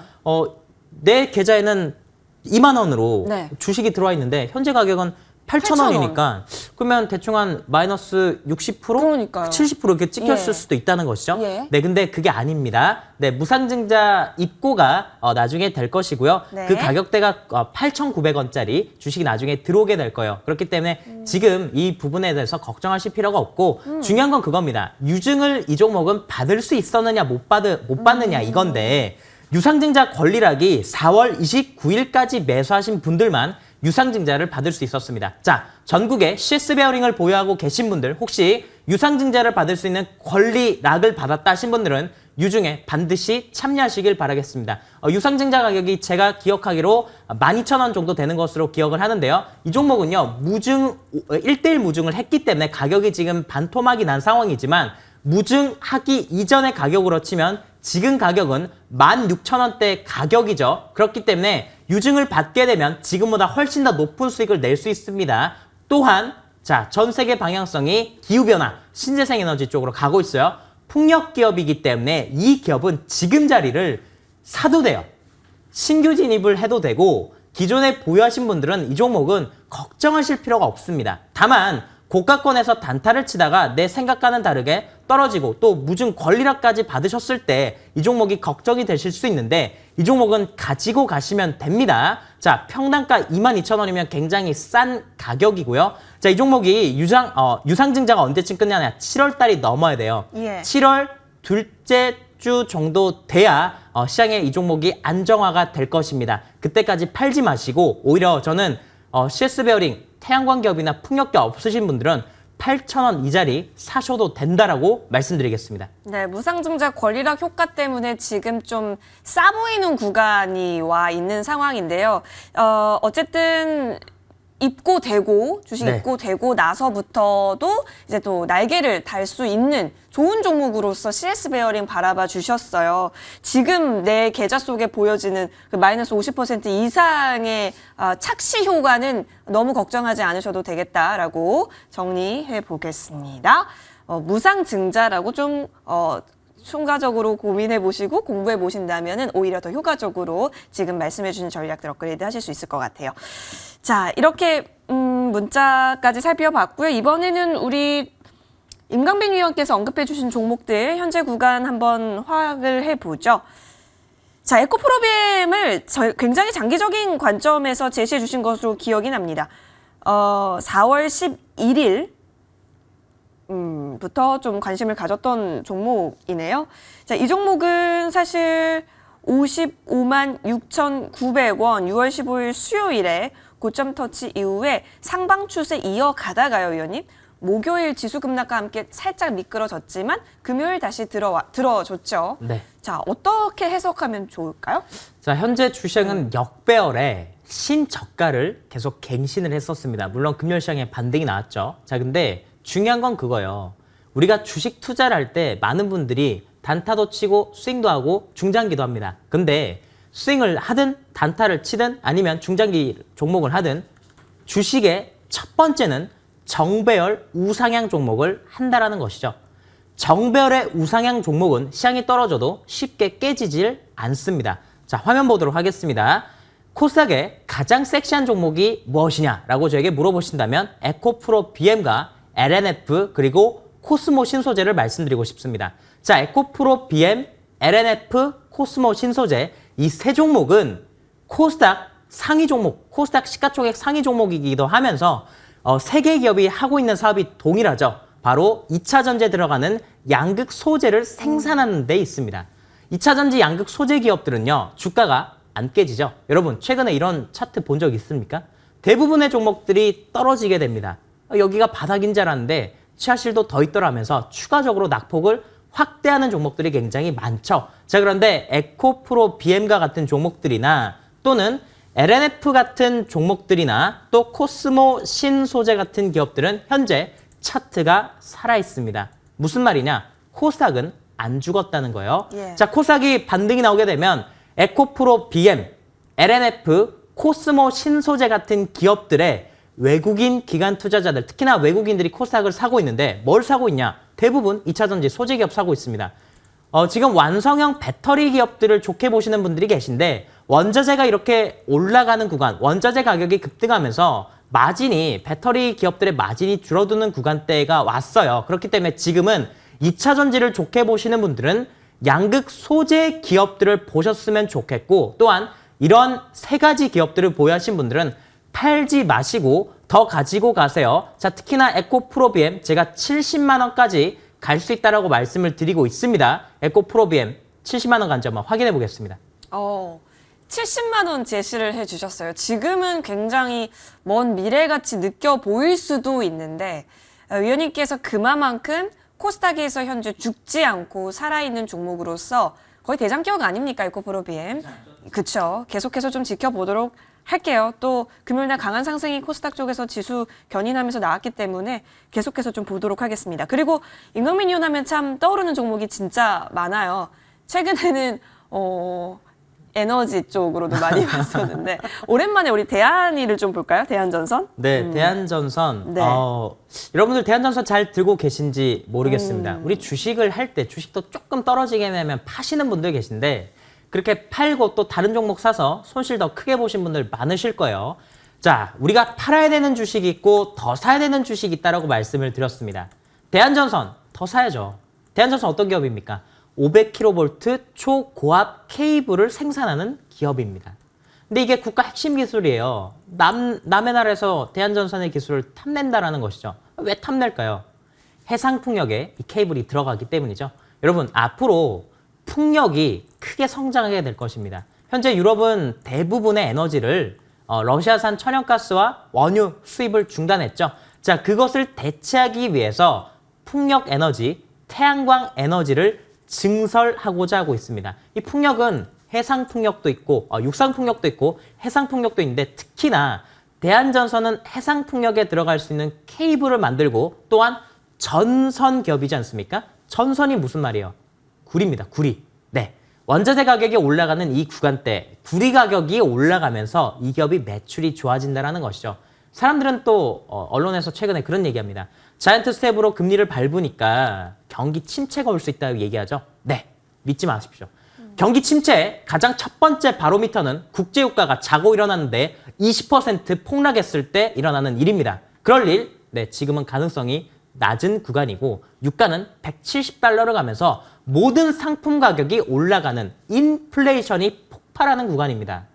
내 계좌에는 2만 원으로 네. 주식이 들어와 있는데 현재 가격은 8,000원이니까 그러면 대충 한 마이너스 60%? 그러니까요. 70% 이렇게 찍혔을 예. 수도 있다는 것이죠. 예. 네, 근데 그게 아닙니다. 네, 무상증자 입고가 나중에 될 것이고요. 네. 그 가격대가 8,900원짜리 주식이 나중에 들어오게 될 거예요. 그렇기 때문에 지금 이 부분에 대해서 걱정하실 필요가 없고 중요한 건 그겁니다. 유증을 이 종목은 받을 수 있었느냐 못 받느냐 이건데 유상증자 권리락이 4월 29일까지 매수하신 분들만 유상증자를 받을 수 있었습니다. 자, 전국에 CS 베어링을 보유하고 계신 분들 혹시 유상증자를 받을 수 있는 권리락을 받았다 하신 분들은 유증에 반드시 참여하시길 바라겠습니다. 유상증자 가격이 제가 기억하기로 12,000원 정도 되는 것으로 기억을 하는데요. 이 종목은요, 1대1 무증을 했기 때문에 가격이 지금 반토막이 난 상황이지만 무증하기 이전의 가격으로 치면 지금 가격은 16,000원대 가격이죠. 그렇기 때문에 유증을 받게 되면 지금보다 훨씬 더 높은 수익을 낼 수 있습니다. 또한 자, 전 세계 방향성이 기후변화, 신재생에너지 쪽으로 가고 있어요. 풍력 기업이기 때문에 이 기업은 지금 자리를 사도 돼요. 신규 진입을 해도 되고 기존에 보유하신 분들은 이 종목은 걱정하실 필요가 없습니다. 다만 고가권에서 단타를 치다가 내 생각과는 다르게 떨어지고 또 무증 권리락까지 받으셨을 때 이 종목이 걱정이 되실 수 있는데 이 종목은 가지고 가시면 됩니다. 자, 평단가 22,000원이면 굉장히 싼 가격이고요. 자, 이 종목이 유상증자가 언제쯤 끝나냐? 7월 달이 넘어야 돼요. 예. 7월 둘째 주 정도 돼야 시장에 이 종목이 안정화가 될 것입니다. 그때까지 팔지 마시고 오히려 저는 CS 베어링, 태양광 기업이나 풍력 기업 없으신 분들은 8,000원 이 자리 사셔도 된다라고 말씀드리겠습니다. 네, 무상증자 권리락 효과 때문에 지금 좀 싸 보이는 구간이 와 있는 상황인데요. 어쨌든 입고되고 주식 네. 입고되고 나서부터도 이제 또 날개를 달 수 있는 좋은 종목으로서 CS 베어링 바라봐 주셨어요. 지금 내 계좌 속에 보여지는 그 마이너스 50% 이상의 착시 효과는 너무 걱정하지 않으셔도 되겠다라고 정리해 보겠습니다. 무상증자라고 좀 첨가적으로 고민해 보시고 공부해 보신다면은 오히려 더 효과적으로 지금 말씀해 주신 전략들 업그레이드 하실 수 있을 것 같아요. 자, 이렇게 문자까지 살펴봤고요. 이번에는 우리 임강빈 위원께서 언급해 주신 종목들 현재 구간 한번 확을 해보죠. 자, 에코프로비엠을 굉장히 장기적인 관점에서 제시해 주신 것으로 기억이 납니다. 4월 11일 부터 좀 관심을 가졌던 종목이네요. 자, 이 종목은 사실 55만 6,900원 6월 15일 수요일에 고점 터치 이후에 상방 추세 이어가다가요, 위원님. 목요일 지수 급락과 함께 살짝 미끄러졌지만 금요일 다시 들어줬죠. 네. 자, 어떻게 해석하면 좋을까요? 자, 현재 주식은 역배열에 신저가를 계속 갱신을 했었습니다. 물론 금요일 시장에 반등이 나왔죠. 자, 근데 중요한 건 그거예요. 우리가 주식 투자를 할 때 많은 분들이 단타도 치고 스윙도 하고 중장기도 합니다. 근데 스윙을 하든 단타를 치든 아니면 중장기 종목을 하든 주식의 첫 번째는 정배열 우상향 종목을 한다라는 것이죠. 정배열의 우상향 종목은 시장이 떨어져도 쉽게 깨지질 않습니다. 자, 화면 보도록 하겠습니다. 코스닥의 가장 섹시한 종목이 무엇이냐라고 저에게 물어보신다면 에코프로 BM과 LNF 그리고 코스모 신소재를 말씀드리고 싶습니다. 자, 에코프로 BM, LNF, 코스모 신소재 이 세 종목은 코스닥 상위 종목, 코스닥 시가총액 상위 종목이기도 하면서 세 개 기업이 하고 있는 사업이 동일하죠. 바로 2차 전지에 들어가는 양극 소재를 생산하는 데 있습니다. 2차 전지 양극 소재 기업들은요, 주가가 안 깨지죠. 여러분, 최근에 이런 차트 본 적 있습니까? 대부분의 종목들이 떨어지게 됩니다. 여기가 바닥인 줄 알았는데 치아실도 더 있더라면서 추가적으로 낙폭을 확대하는 종목들이 굉장히 많죠. 자, 그런데 에코프로 BM과 같은 종목들이나 또는 LNF 같은 종목들이나 또 코스모 신소재 같은 기업들은 현재 차트가 살아있습니다. 무슨 말이냐? 코스닥은 안 죽었다는 거예요. 예. 자, 코스닥이 반등이 나오게 되면 에코프로 BM, LNF, 코스모 신소재 같은 기업들의 외국인 기관 투자자들, 특히나 외국인들이 코스닥을 사고 있는데 뭘 사고 있냐? 대부분 2차 전지 소재 기업 사고 있습니다. 지금 완성형 배터리 기업들을 좋게 보시는 분들이 계신데 원자재가 이렇게 올라가는 구간, 원자재 가격이 급등하면서 마진이, 배터리 기업들의 마진이 줄어드는 구간대가 왔어요. 그렇기 때문에 지금은 2차 전지를 좋게 보시는 분들은 양극 소재 기업들을 보셨으면 좋겠고, 또한 이런 세 가지 기업들을 보유하신 분들은 팔지 마시고 더 가지고 가세요. 자, 특히나 에코프로비엠 제가 70만 원까지 갈 수 있다라고 말씀을 드리고 있습니다. 에코프로비엠 70만 원 간지 한번 확인해 보겠습니다. 70만 원 제시를 해주셨어요. 지금은 굉장히 먼 미래같이 느껴 보일 수도 있는데 위원님께서 그만큼 코스닥에서 현재 죽지 않고 살아있는 종목으로서 거의 대장격 아닙니까, 에코프로비엠? 그렇죠. 계속해서 좀 지켜보도록 할게요. 또 금요일날 강한 상승이 코스닥 쪽에서 지수 견인하면서 나왔기 때문에 계속해서 좀 보도록 하겠습니다. 그리고 임경민 의원 하면 참 떠오르는 종목이 진짜 많아요. 최근에는 에너지 쪽으로도 많이 봤었는데 오랜만에 우리 대한이를 좀 볼까요? 대한전선? 네, 대한전선. 네. 여러분들 대한전선 잘 들고 계신지 모르겠습니다. 우리 주식을 할 때 주식도 조금 떨어지게 되면 파시는 분들 계신데 그렇게 팔고 또 다른 종목 사서 손실 더 크게 보신 분들 많으실 거예요. 자, 우리가 팔아야 되는 주식이 있고 더 사야 되는 주식이 있다라고 말씀을 드렸습니다. 대한전선 더 사야죠. 대한전선 어떤 기업입니까? 500kV 초고압 케이블을 생산하는 기업입니다. 근데 이게 국가 핵심 기술이에요. 남의 나라에서 대한전선의 기술을 탐낸다라는 것이죠. 왜 탐낼까요? 해상 풍력에 이 케이블이 들어가기 때문이죠. 여러분, 앞으로 풍력이 크게 성장하게 될 것입니다. 현재 유럽은 대부분의 에너지를 러시아산 천연가스와 원유 수입을 중단했죠. 자, 그것을 대체하기 위해서 풍력 에너지, 태양광 에너지를 증설하고자 하고 있습니다. 이 풍력은 해상 풍력도 있고 육상 풍력도 있고 해상 풍력도 있는데 특히나 대한전선은 해상 풍력에 들어갈 수 있는 케이블을 만들고 또한 전선 기업이지 않습니까? 전선이 무슨 말이에요? 구리입니다. 구리. 네. 원자재 가격이 올라가는 이 구간대 구리 가격이 올라가면서 이 기업이 매출이 좋아진다는 것이죠. 사람들은 또 언론에서 최근에 그런 얘기합니다. 자이언트 스텝으로 금리를 밟으니까 경기 침체가 올 수 있다고 얘기하죠. 네, 믿지 마십시오. 경기 침체의 가장 첫 번째 바로미터는 국제유가가 자고 일어났는데 20% 폭락했을 때 일어나는 일입니다. 그럴 일, 네, 지금은 가능성이 낮은 구간이고 유가는 170달러를 가면서 모든 상품 가격이 올라가는 인플레이션이 폭발하는 구간입니다.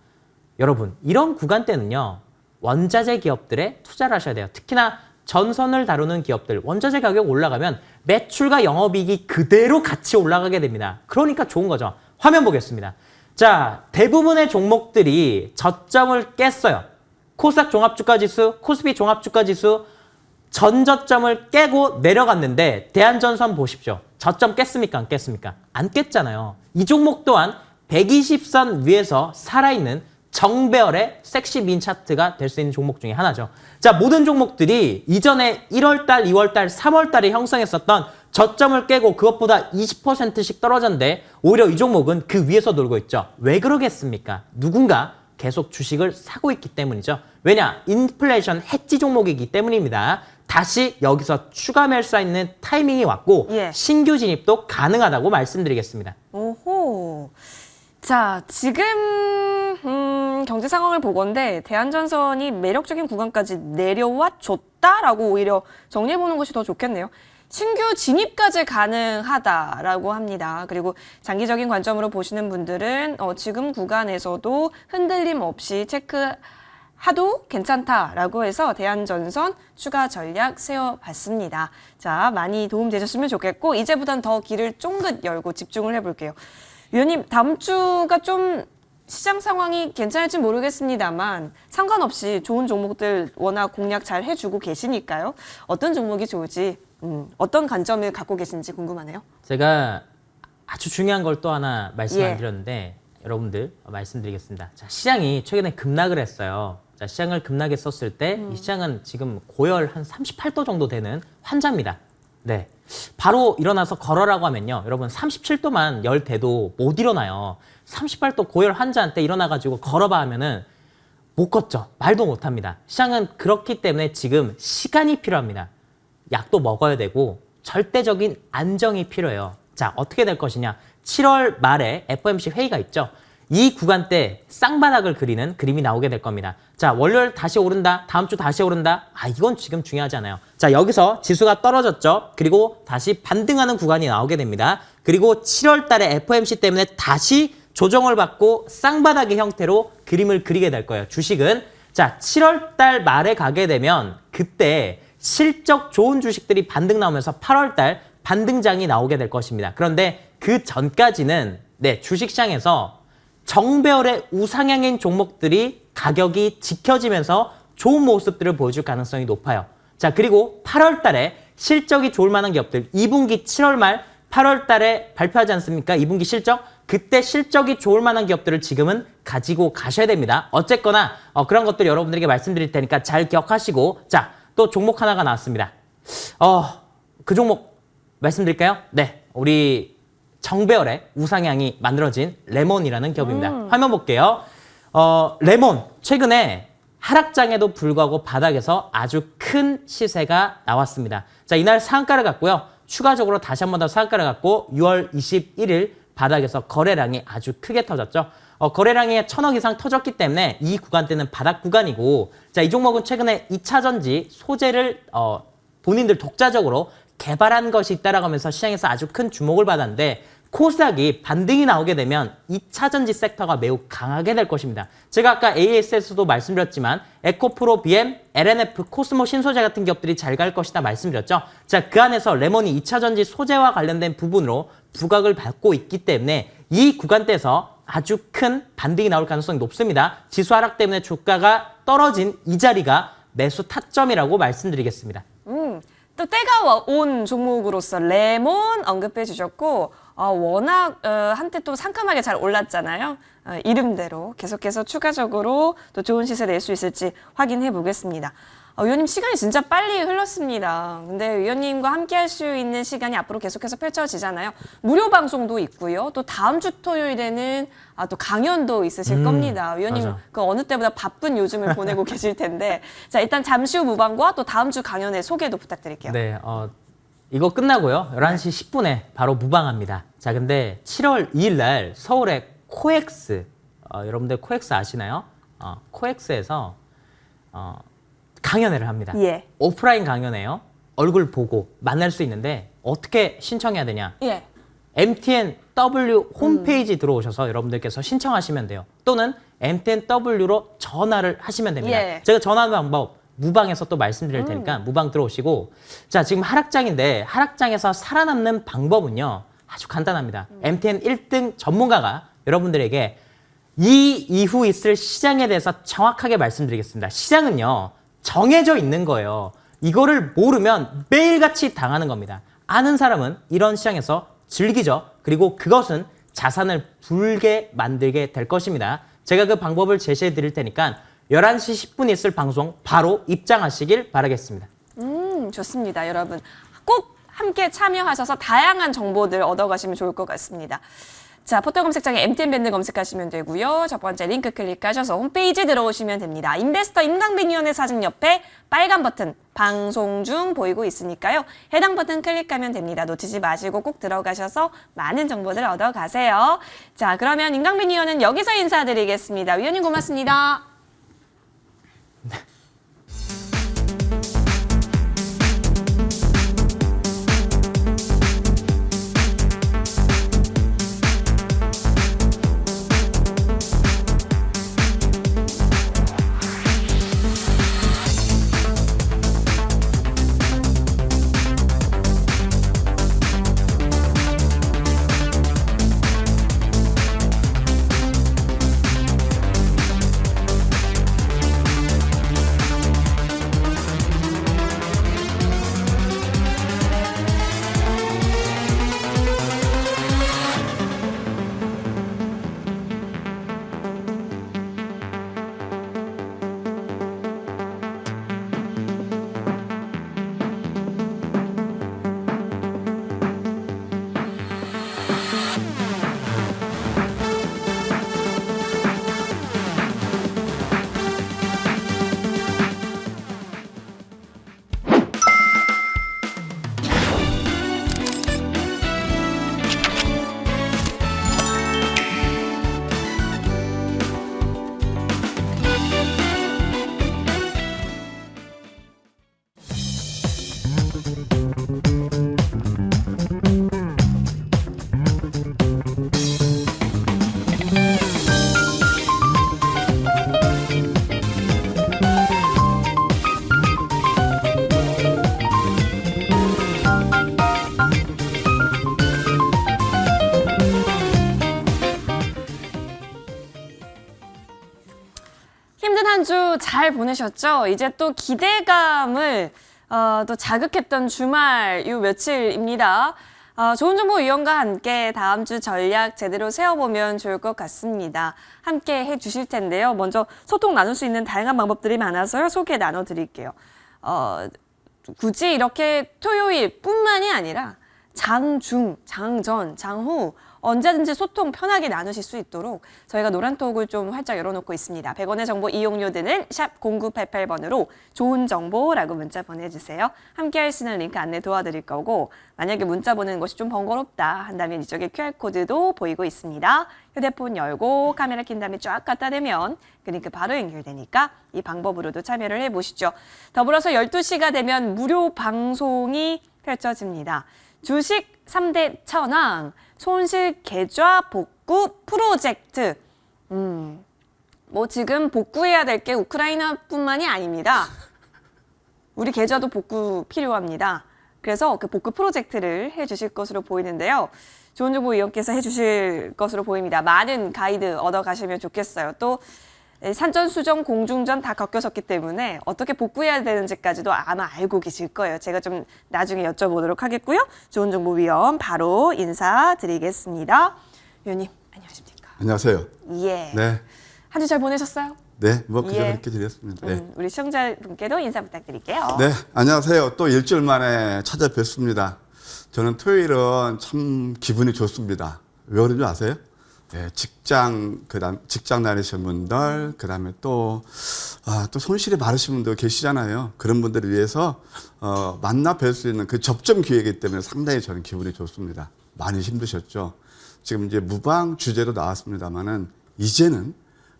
여러분, 이런 구간 때는요, 원자재 기업들에 투자를 하셔야 돼요. 특히나 전선을 다루는 기업들, 원자재 가격 올라가면 매출과 영업이익이 그대로 같이 올라가게 됩니다. 그러니까 좋은 거죠. 화면 보겠습니다. 자, 대부분의 종목들이 저점을 깼어요. 코스닥 종합주가지수, 코스피 종합주가지수 전저점을 깨고 내려갔는데 대한전선 보십시오. 저점 깼습니까? 안 깼습니까? 안 깼잖아요. 이 종목 또한 120선 위에서 살아있는 정배열의 섹시 민 차트가 될 수 있는 종목 중에 하나죠. 자, 모든 종목들이 이전에 1월달, 2월달, 3월달에 형성했었던 저점을 깨고 그것보다 20%씩 떨어졌는데 오히려 이 종목은 그 위에서 놀고 있죠. 왜 그러겠습니까? 누군가 계속 주식을 사고 있기 때문이죠. 왜냐? 인플레이션 해지 종목이기 때문입니다. 다시 여기서 추가 매수할 타이밍이 왔고 예. 신규 진입도 가능하다고 말씀드리겠습니다. 오호. 자, 지금 경제 상황을 보건대 대한전선이 매력적인 구간까지 내려와 줬다라고 오히려 정리해보는 것이 더 좋겠네요. 신규 진입까지 가능하다라고 합니다. 그리고 장기적인 관점으로 보시는 분들은 지금 구간에서도 흔들림 없이 체크하도 괜찮다라고 해서 대한전선 추가 전략 세워봤습니다. 자, 많이 도움되셨으면 좋겠고 이제부터는 더 길을 쫑긋 열고 집중을 해볼게요. 위원님, 다음 주가 좀 시장 상황이 괜찮을지 모르겠습니다만 상관없이 좋은 종목들 워낙 공략 잘 해주고 계시니까요. 어떤 종목이 좋을지 어떤 관점을 갖고 계신지 궁금하네요. 제가 아주 중요한 걸 또 하나 말씀 안 예. 드렸는데 여러분들 말씀드리겠습니다. 자, 시장이 최근에 급락을 했어요. 자, 시장을 급락했었을 때 이 시장은 지금 고열 한 38도 정도 되는 환자입니다. 네. 바로 일어나서 걸어라고 하면요. 여러분 37도만 열 대도 못 일어나요. 38도 고열 환자한테 일어나가지고 걸어봐 하면은 못 걷죠. 말도 못 합니다. 시장은 그렇기 때문에 지금 시간이 필요합니다. 약도 먹어야 되고 절대적인 안정이 필요해요. 자, 어떻게 될 것이냐. 7월 말에 FOMC 회의가 있죠. 이 구간대 쌍바닥을 그리는 그림이 나오게 될 겁니다. 자, 월요일 다시 오른다. 다음 주 다시 오른다. 이건 지금 중요하지 않아요. 자, 여기서 지수가 떨어졌죠. 그리고 다시 반등하는 구간이 나오게 됩니다. 그리고 7월 달에 FOMC 때문에 다시 조정을 받고 쌍바닥의 형태로 그림을 그리게 될 거예요. 주식은. 자, 7월 달 말에 가게 되면 그때 실적 좋은 주식들이 반등 나오면서 8월 달 반등장이 나오게 될 것입니다. 그런데 그 전까지는 주식시장에서 정배열의 우상향인 종목들이 가격이 지켜지면서 좋은 모습들을 보여줄 가능성이 높아요. 자, 그리고 8월 달에 실적이 좋을 만한 기업들 2분기 7월 말 8월 달에 발표하지 않습니까? 2분기 실적? 그때 실적이 좋을 만한 기업들을 지금은 가지고 가셔야 됩니다. 어쨌거나 그런 것들 여러분들에게 말씀드릴 테니까 잘 기억하시고 자, 또 종목 하나가 나왔습니다. 그 종목 말씀드릴까요? 네, 우리 정배열의 우상향이 만들어진 레몬이라는 기업입니다. 화면 볼게요. 레몬 최근에 하락장에도 불구하고 바닥에서 아주 큰 시세가 나왔습니다. 자, 이날 상한가를 갔고요. 추가적으로 다시 한 번 더 상한가를 갔고 6월 21일 바닥에서 거래량이 아주 크게 터졌죠. 거래량이 1000억 이상 터졌기 때문에 이 구간대는 바닥 구간이고 자, 이 종목은 최근에 2차전지 소재를 본인들 독자적으로 개발한 것이 있다라고 하면서 시장에서 아주 큰 주목을 받았는데 코스닥이 반등이 나오게 되면 2차전지 섹터가 매우 강하게 될 것입니다. 제가 아까 AS에서도 말씀드렸지만 에코프로, BM, LNF, 코스모 신소재 같은 기업들이 잘 갈 것이다 말씀드렸죠. 자, 그 안에서 레몬이 2차전지 소재와 관련된 부분으로 부각을 받고 있기 때문에 이 구간대에서 아주 큰 반등이 나올 가능성이 높습니다. 지수 하락 때문에 주가가 떨어진 이 자리가 매수 타점이라고 말씀드리겠습니다. 또 때가 온 종목으로서 레몬 언급해 주셨고 워낙 한때 또 상큼하게 잘 올랐잖아요. 이름대로 계속해서 추가적으로 또 좋은 시세 낼 수 있을지 확인해 보겠습니다. 위원님 시간이 진짜 빨리 흘렀습니다. 근데 위원님과 함께 할 수 있는 시간이 앞으로 계속해서 펼쳐지잖아요. 무료 방송도 있고요. 또 다음 주 토요일에는 또 강연도 있으실 겁니다. 위원님 맞아. 그 어느 때보다 바쁜 요즘을 보내고 계실 텐데 자, 일단 잠시 후 무방과 또 다음 주 강연의 소개도 부탁드릴게요. 네, 이거 끝나고요. 11시 10분에 바로 무방합니다. 자, 근데 7월 2일 날 서울의 코엑스, 여러분들 코엑스 아시나요? 코엑스에서 강연회를 합니다. 예. 오프라인 강연회요. 얼굴 보고 만날 수 있는데 어떻게 신청해야 되냐? 예. MTNW 홈페이지 들어오셔서 여러분들께서 신청하시면 돼요. 또는 MTNW로 전화를 하시면 됩니다. 예. 제가 전화하는 방법 무방에서 또 말씀드릴 테니까 무방 들어오시고 자, 지금 하락장인데 하락장에서 살아남는 방법은요. 아주 간단합니다. MTN 1등 전문가가 여러분들에게 이 이후 있을 시장에 대해서 정확하게 말씀드리겠습니다. 시장은요. 정해져 있는 거예요. 이거를 모르면 매일같이 당하는 겁니다. 아는 사람은 이런 시장에서 즐기죠. 그리고 그것은 자산을 불게 만들게 될 것입니다. 제가 그 방법을 제시해 드릴 테니까 11시 10분에 있을 방송 바로 입장하시길 바라겠습니다. 좋습니다. 여러분 꼭 함께 참여하셔서 다양한 정보들 얻어가시면 좋을 것 같습니다. 자, 포털 검색창에 MTN밴드 검색하시면 되고요. 첫 번째 링크 클릭하셔서 홈페이지 들어오시면 됩니다. 인베스터 임강빈위원회 사진 옆에 빨간 버튼 방송 중 보이고 있으니까요. 해당 버튼 클릭하면 됩니다. 놓치지 마시고 꼭 들어가셔서 많은 정보들 얻어가세요. 자, 그러면 임강빈 위원은 여기서 인사드리겠습니다. 위원님 고맙습니다. 힘든 한 주 잘 보내셨죠? 이제 또 기대감을 또 자극했던 주말 요 며칠입니다. 좋은 정보 위원과 함께 다음 주 전략 제대로 세워보면 좋을 것 같습니다. 함께 해주실 텐데요. 먼저 소통 나눌 수 있는 다양한 방법들이 많아서요. 소개 나눠드릴게요. 굳이 이렇게 토요일뿐만이 아니라 장중, 장전, 장후 언제든지 소통 편하게 나누실 수 있도록 저희가 노란톡을 좀 활짝 열어놓고 있습니다. 100원의 정보 이용료드는 샵 0988번으로 좋은 정보라고 문자 보내주세요. 함께 할 수 있는 링크 안내 도와드릴 거고 만약에 문자 보내는 것이 좀 번거롭다 한다면 이쪽에 QR코드도 보이고 있습니다. 휴대폰 열고 카메라 킨 다음에 쫙 갖다 대면 그 링크 바로 연결되니까 이 방법으로도 참여를 해보시죠. 더불어서 12시가 되면 무료 방송이 펼쳐집니다. 주식 3대 천왕, 손실 계좌 복구 프로젝트. 뭐 지금 복구해야 될 게 우크라이나뿐만이 아닙니다. 우리 계좌도 복구 필요합니다. 그래서 그 복구 프로젝트를 해주실 것으로 보이는데요. 좋은 정보 위원께서 해주실 것으로 보입니다. 많은 가이드 얻어가시면 좋겠어요. 또 산전수전, 공중전 다 겪으셨기 때문에 어떻게 복구해야 되는지까지도 아마 알고 계실 거예요. 제가 좀 나중에 여쭤보도록 하겠고요. 좋은 정보 위원 바로 인사드리겠습니다. 위원님, 안녕하십니까? 안녕하세요. 예. 네. 한 주 잘 보내셨어요? 네, 뭐 그저 예. 그렇게 드렸습니다. 네. 우리 시청자분께도 인사 부탁드릴게요. 네, 안녕하세요. 또 일주일 만에 찾아뵙습니다. 저는 토요일은 참 기분이 좋습니다. 왜 그런지 아세요? 네, 직장 다니시는 분들, 그다음에 또 손실이 많으신 분들 계시잖아요. 그런 분들을 위해서 만나 뵐 수 있는 그 접점 기회이기 때문에 상당히 저는 기분이 좋습니다. 많이 힘드셨죠. 지금 이제 무방 주제로 나왔습니다만은 이제는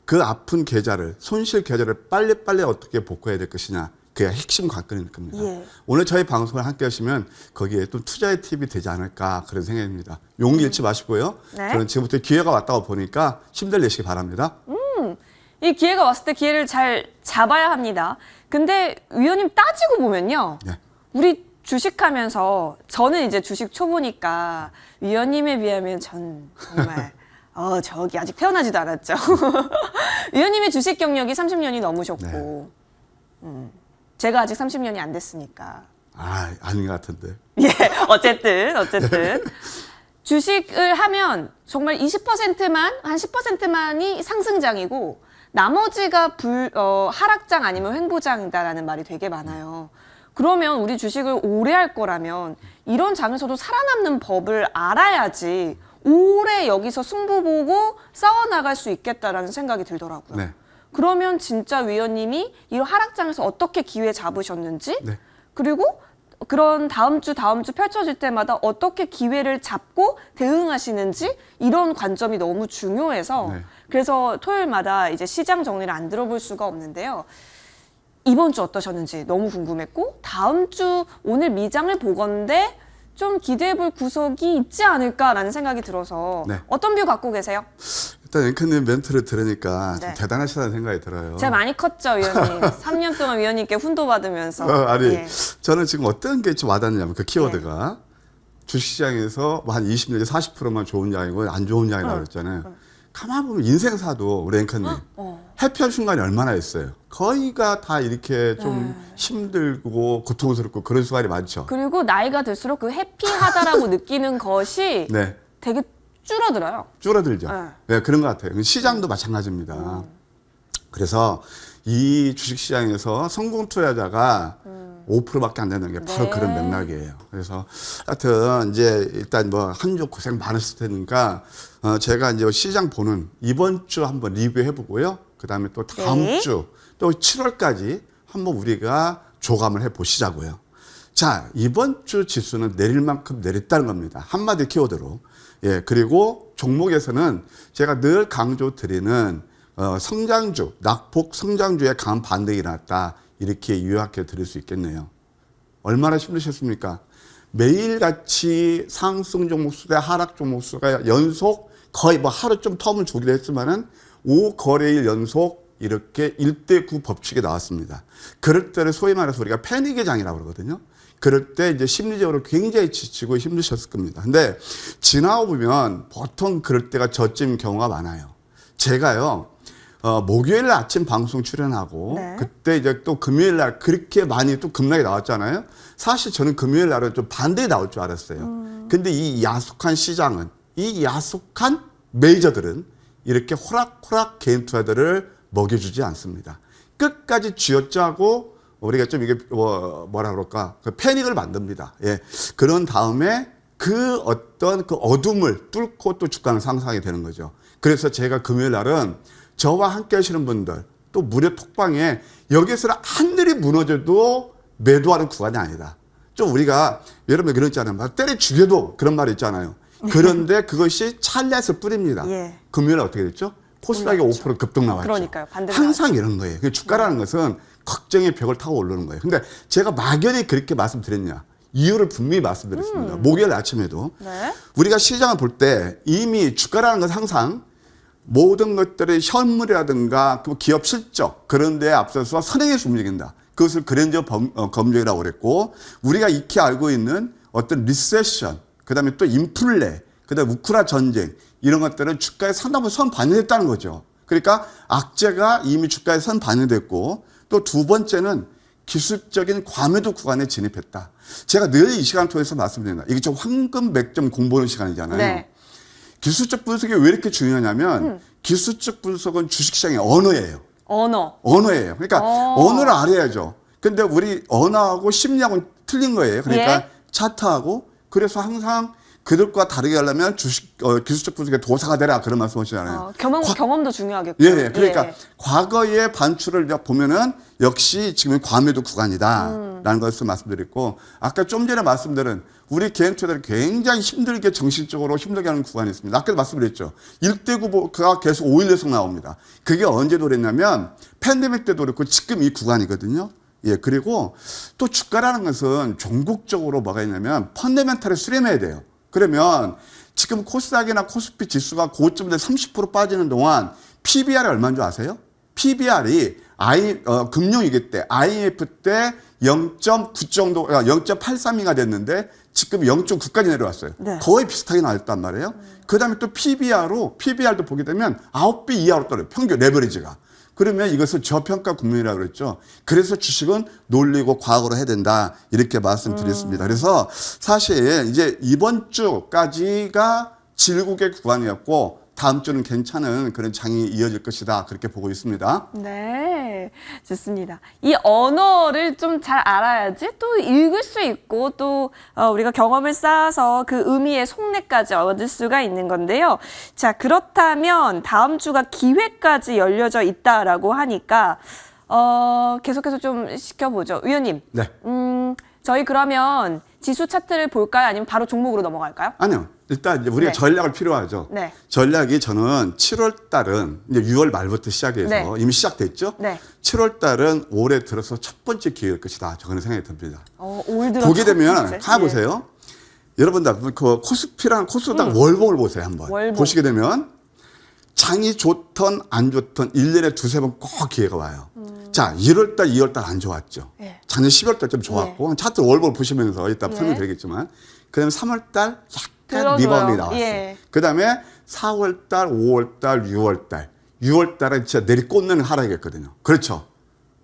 그 아픈 계좌를, 손실 계좌를 빨리빨리 어떻게 복구해야 될 것이냐. 그게 핵심 관건일 겁니다. 예. 오늘 저희 방송을 함께 하시면 거기에 또 투자의 팁이 되지 않을까 그런 생각입니다. 용기 잃지 마시고요. 네. 저는 지금부터 기회가 왔다고 보니까 힘들내시기 바랍니다. 이 기회가 왔을 때 기회를 잘 잡아야 합니다. 근데 위원님 따지고 보면요. 네. 우리 주식하면서 저는 이제 주식 초보니까 위원님에 비하면 전 정말 저기 아직 태어나지도 않았죠. 위원님의 주식 경력이 30년이 넘으셨고 제가 아직 30년이 안 됐으니까. 아닌 것 같은데. 예, 어쨌든 주식을 하면 정말 20%만 한 10%만이 상승장이고 나머지가 하락장 아니면 횡보장이다라는 말이 되게 많아요. 그러면 우리 주식을 오래 할 거라면 이런 장에서도 살아남는 법을 알아야지 오래 여기서 승부 보고 싸워나갈 수 있겠다라는 생각이 들더라고요. 네. 그러면 진짜 위원님이 이 하락장에서 어떻게 기회 잡으셨는지 네. 그리고 그런 다음 주 펼쳐질 때마다 어떻게 기회를 잡고 대응하시는지 이런 관점이 너무 중요해서 네. 그래서 토요일마다 이제 시장 정리를 안 들어볼 수가 없는데요. 이번 주 어떠셨는지 너무 궁금했고 다음 주 오늘 미장을 보건대 좀 기대해볼 구석이 있지 않을까라는 생각이 들어서 네. 어떤 뷰 갖고 계세요? 일단 앵커님 멘트를 들으니까 좀 네. 대단하시다는 생각이 들어요. 제가 많이 컸죠, 위원님. 3년 동안 위원님께 훈도 받으면서. 아니, 예. 저는 지금 어떤 게 좀 와닿냐면 그 키워드가 주식시장에서 뭐 한 20 내지 40%만 좋은 양이고 안 좋은 양이라고 그랬잖아요. 가만 보면 인생사도 우리 앵커님 해피한 순간이 얼마나 있어요. 거의가 다 이렇게 좀 힘들고 고통스럽고 그런 순간이 많죠. 그리고 나이가 들수록 그 해피하다라고 느끼는 것이 네. 되게 줄어들어요. 줄어들죠. 네. 네, 그런 것 같아요. 시장도 마찬가지입니다. 그래서 이 주식시장에서 성공 투자자가 5%밖에 안 되는 게 바로 네. 그런 맥락이에요. 그래서 하여튼 이제 일단 뭐 한 주 고생 많으실 테니까 제가 이제 시장 보는 이번 주 한번 리뷰해 보고요. 그 다음에 또 다음 네. 주 또 7월까지 한번 우리가 조감을 해 보시자고요. 자, 이번 주 지수는 내릴 만큼 내렸다는 겁니다. 한마디 키워드로. 예, 그리고 종목에서는 제가 늘 강조 드리는 성장주, 낙폭 성장주의 강한 반등이 일어났다. 이렇게 요약해 드릴 수 있겠네요. 얼마나 힘드셨습니까? 매일같이 상승 종목 수대 하락 종목 수가 연속 거의 뭐 하루 좀 텀을 주기도 했지만은 5거래일 연속 이렇게 1대9 법칙이 나왔습니다. 그럴 때를 소위 말해서 우리가 패닉의 장이라고 그러거든요. 그럴 때 이제 심리적으로 굉장히 지치고 힘드셨을 겁니다. 근데 지나고 보면 보통 그럴 때가 저쯤 경우가 많아요. 제가요, 목요일 아침 방송 출연하고 네. 그때 이제 또 금요일 날 그렇게 많이 또 급락이 나왔잖아요. 사실 저는 금요일 날은 좀 반대에 나올 줄 알았어요. 근데 이 야속한 시장은, 이 야속한 메이저들은 이렇게 호락호락 개인 투자들을 먹여주지 않습니다. 끝까지 쥐어짜고 우리가 좀 이게 뭐라 그럴까 그 패닉을 만듭니다. 예, 그런 다음에 그 어떤 그 어둠을 뚫고 또 주가는 상승하게 되는 거죠. 그래서 제가 금요일 날은 저와 함께 하시는 분들 또 무료 톡방에 여기서는 하늘이 무너져도 매도하는 구간이 아니다. 좀 우리가 여러분 그런 있잖아요. 막 때려 죽여도 그런 말이 있잖아요. 그런데 그것이 찰나에서 뿌립니다. 예. 금요일에 어떻게 됐죠? 코스닥이 올랐죠. 5% 급등 나왔죠. 그러니까요. 반등 항상 이런 거예요. 그 주가라는 것은 걱정의 벽을 타고 오르는 거예요. 근데 제가 막연히 그렇게 말씀드렸냐? 이유를 분명히 말씀드렸습니다. 목요일 아침에도 네. 우리가 시장을 볼 때 이미 주가라는 것은 항상 모든 것들의 현물이라든가 그 기업 실적 그런 데에 앞서서 선행해서 움직인다. 그것을 그랜저 검증이라고 그랬고 우리가 익히 알고 있는 어떤 리세션 그다음에 또 인플레 그다음에 우크라 전쟁 이런 것들은 주가에 상당히 선 반영됐다는 거죠. 그러니까 악재가 이미 주가에 선 반영됐고 또 두 번째는 기술적인 과매도 구간에 진입했다. 제가 늘 이 시간을 통해서 말씀드립니다. 이게 좀 황금 맥점 공부하는 시간이잖아요. 네. 기술적 분석이 왜 이렇게 중요하냐면 기술적 분석은 주식시장의 언어예요. 언어예요. 그러니까 언어를 알아야죠. 근데 우리 언어하고 심리하고는 틀린 거예요. 그러니까 예. 차트하고 그래서 항상 그들과 다르게 하려면 기술적 분석의 도사가 되라 그런 말씀 하시잖아요. 경험도 중요하겠고요. 예, 예. 그러니까 과거의 반출을 보면은 역시 지금 과매도 구간이다라는 것을 말씀드렸고 아까 좀 전에 말씀드린 우리 개인 투자들이 굉장히 힘들게 정신적으로 힘들게 하는 구간이 있습니다. 아까도 말씀드렸죠. 1대9가 계속 5일 연속 나옵니다. 그게 언제 도랬냐면 팬데믹 때도 그렇고 지금 이 구간이거든요. 예, 그리고 또 주가라는 것은 종국적으로 뭐가 있냐면 펀더멘탈을 수렴해야 돼요. 그러면 지금 코스닥이나 코스피 지수가 고점대 30% 빠지는 동안 PBR이 얼마인 줄 아세요? PBR이 금융위기 때 IMF 때 0.9 정도, 0.83이가 됐는데 지금 0.9까지 내려왔어요. 네. 거의 비슷하게 나왔단 말이에요. 그 다음에 또 PBR도 보게 되면 9배 이하로 떨어져요. 평균 레버리지가. 그러면 이것을 저평가 국면이라고 그랬죠. 그래서 주식은 놀리고 과학으로 해야 된다. 이렇게 말씀드렸습니다. 그래서 사실 이제 이번 주까지가 질국의 구간이었고 다음 주는 괜찮은 그런 장이 이어질 것이다. 그렇게 보고 있습니다. 네, 좋습니다. 이 언어를 좀 잘 알아야지 또 읽을 수 있고 또 우리가 경험을 쌓아서 그 의미의 속내까지 얻을 수가 있는 건데요. 자, 그렇다면 다음 주가 기회까지 열려져 있다라고 하니까 계속해서 좀 시켜보죠. 위원님, 네. 저희 그러면 지수 차트를 볼까요? 아니면 바로 종목으로 넘어갈까요? 아니요. 일단 이제 우리가 네. 전략을 필요하죠. 네. 전략이 저는 7월 달은 이제 6월 말부터 시작해서 네. 이미 시작됐죠. 네. 7월 달은 올해 들어서 첫 번째 기회일 것이다. 저는 생각이 듭니다. 올 들어 보게 첫 되면 번째. 가 보세요. 여러분들 그 코스피랑 코스닥 월봉을 보세요. 한번 월봉. 보시게 되면 장이 좋던 안 좋던 1년에 두세 번 꼭 기회가 와요. 자, 1월 달, 2월 달 안 좋았죠. 예. 작년 12월 달 좀 좋았고 차트 월봉을 보시면서 이따 예. 설명드리겠지만 그다음에 3월 달 약간 들어줘요. 리바운드 나왔어요. 예. 그다음에 4월 달, 5월 달, 6월 달. 6월 달은 진짜 내리꽂는 하락이었거든요. 그렇죠.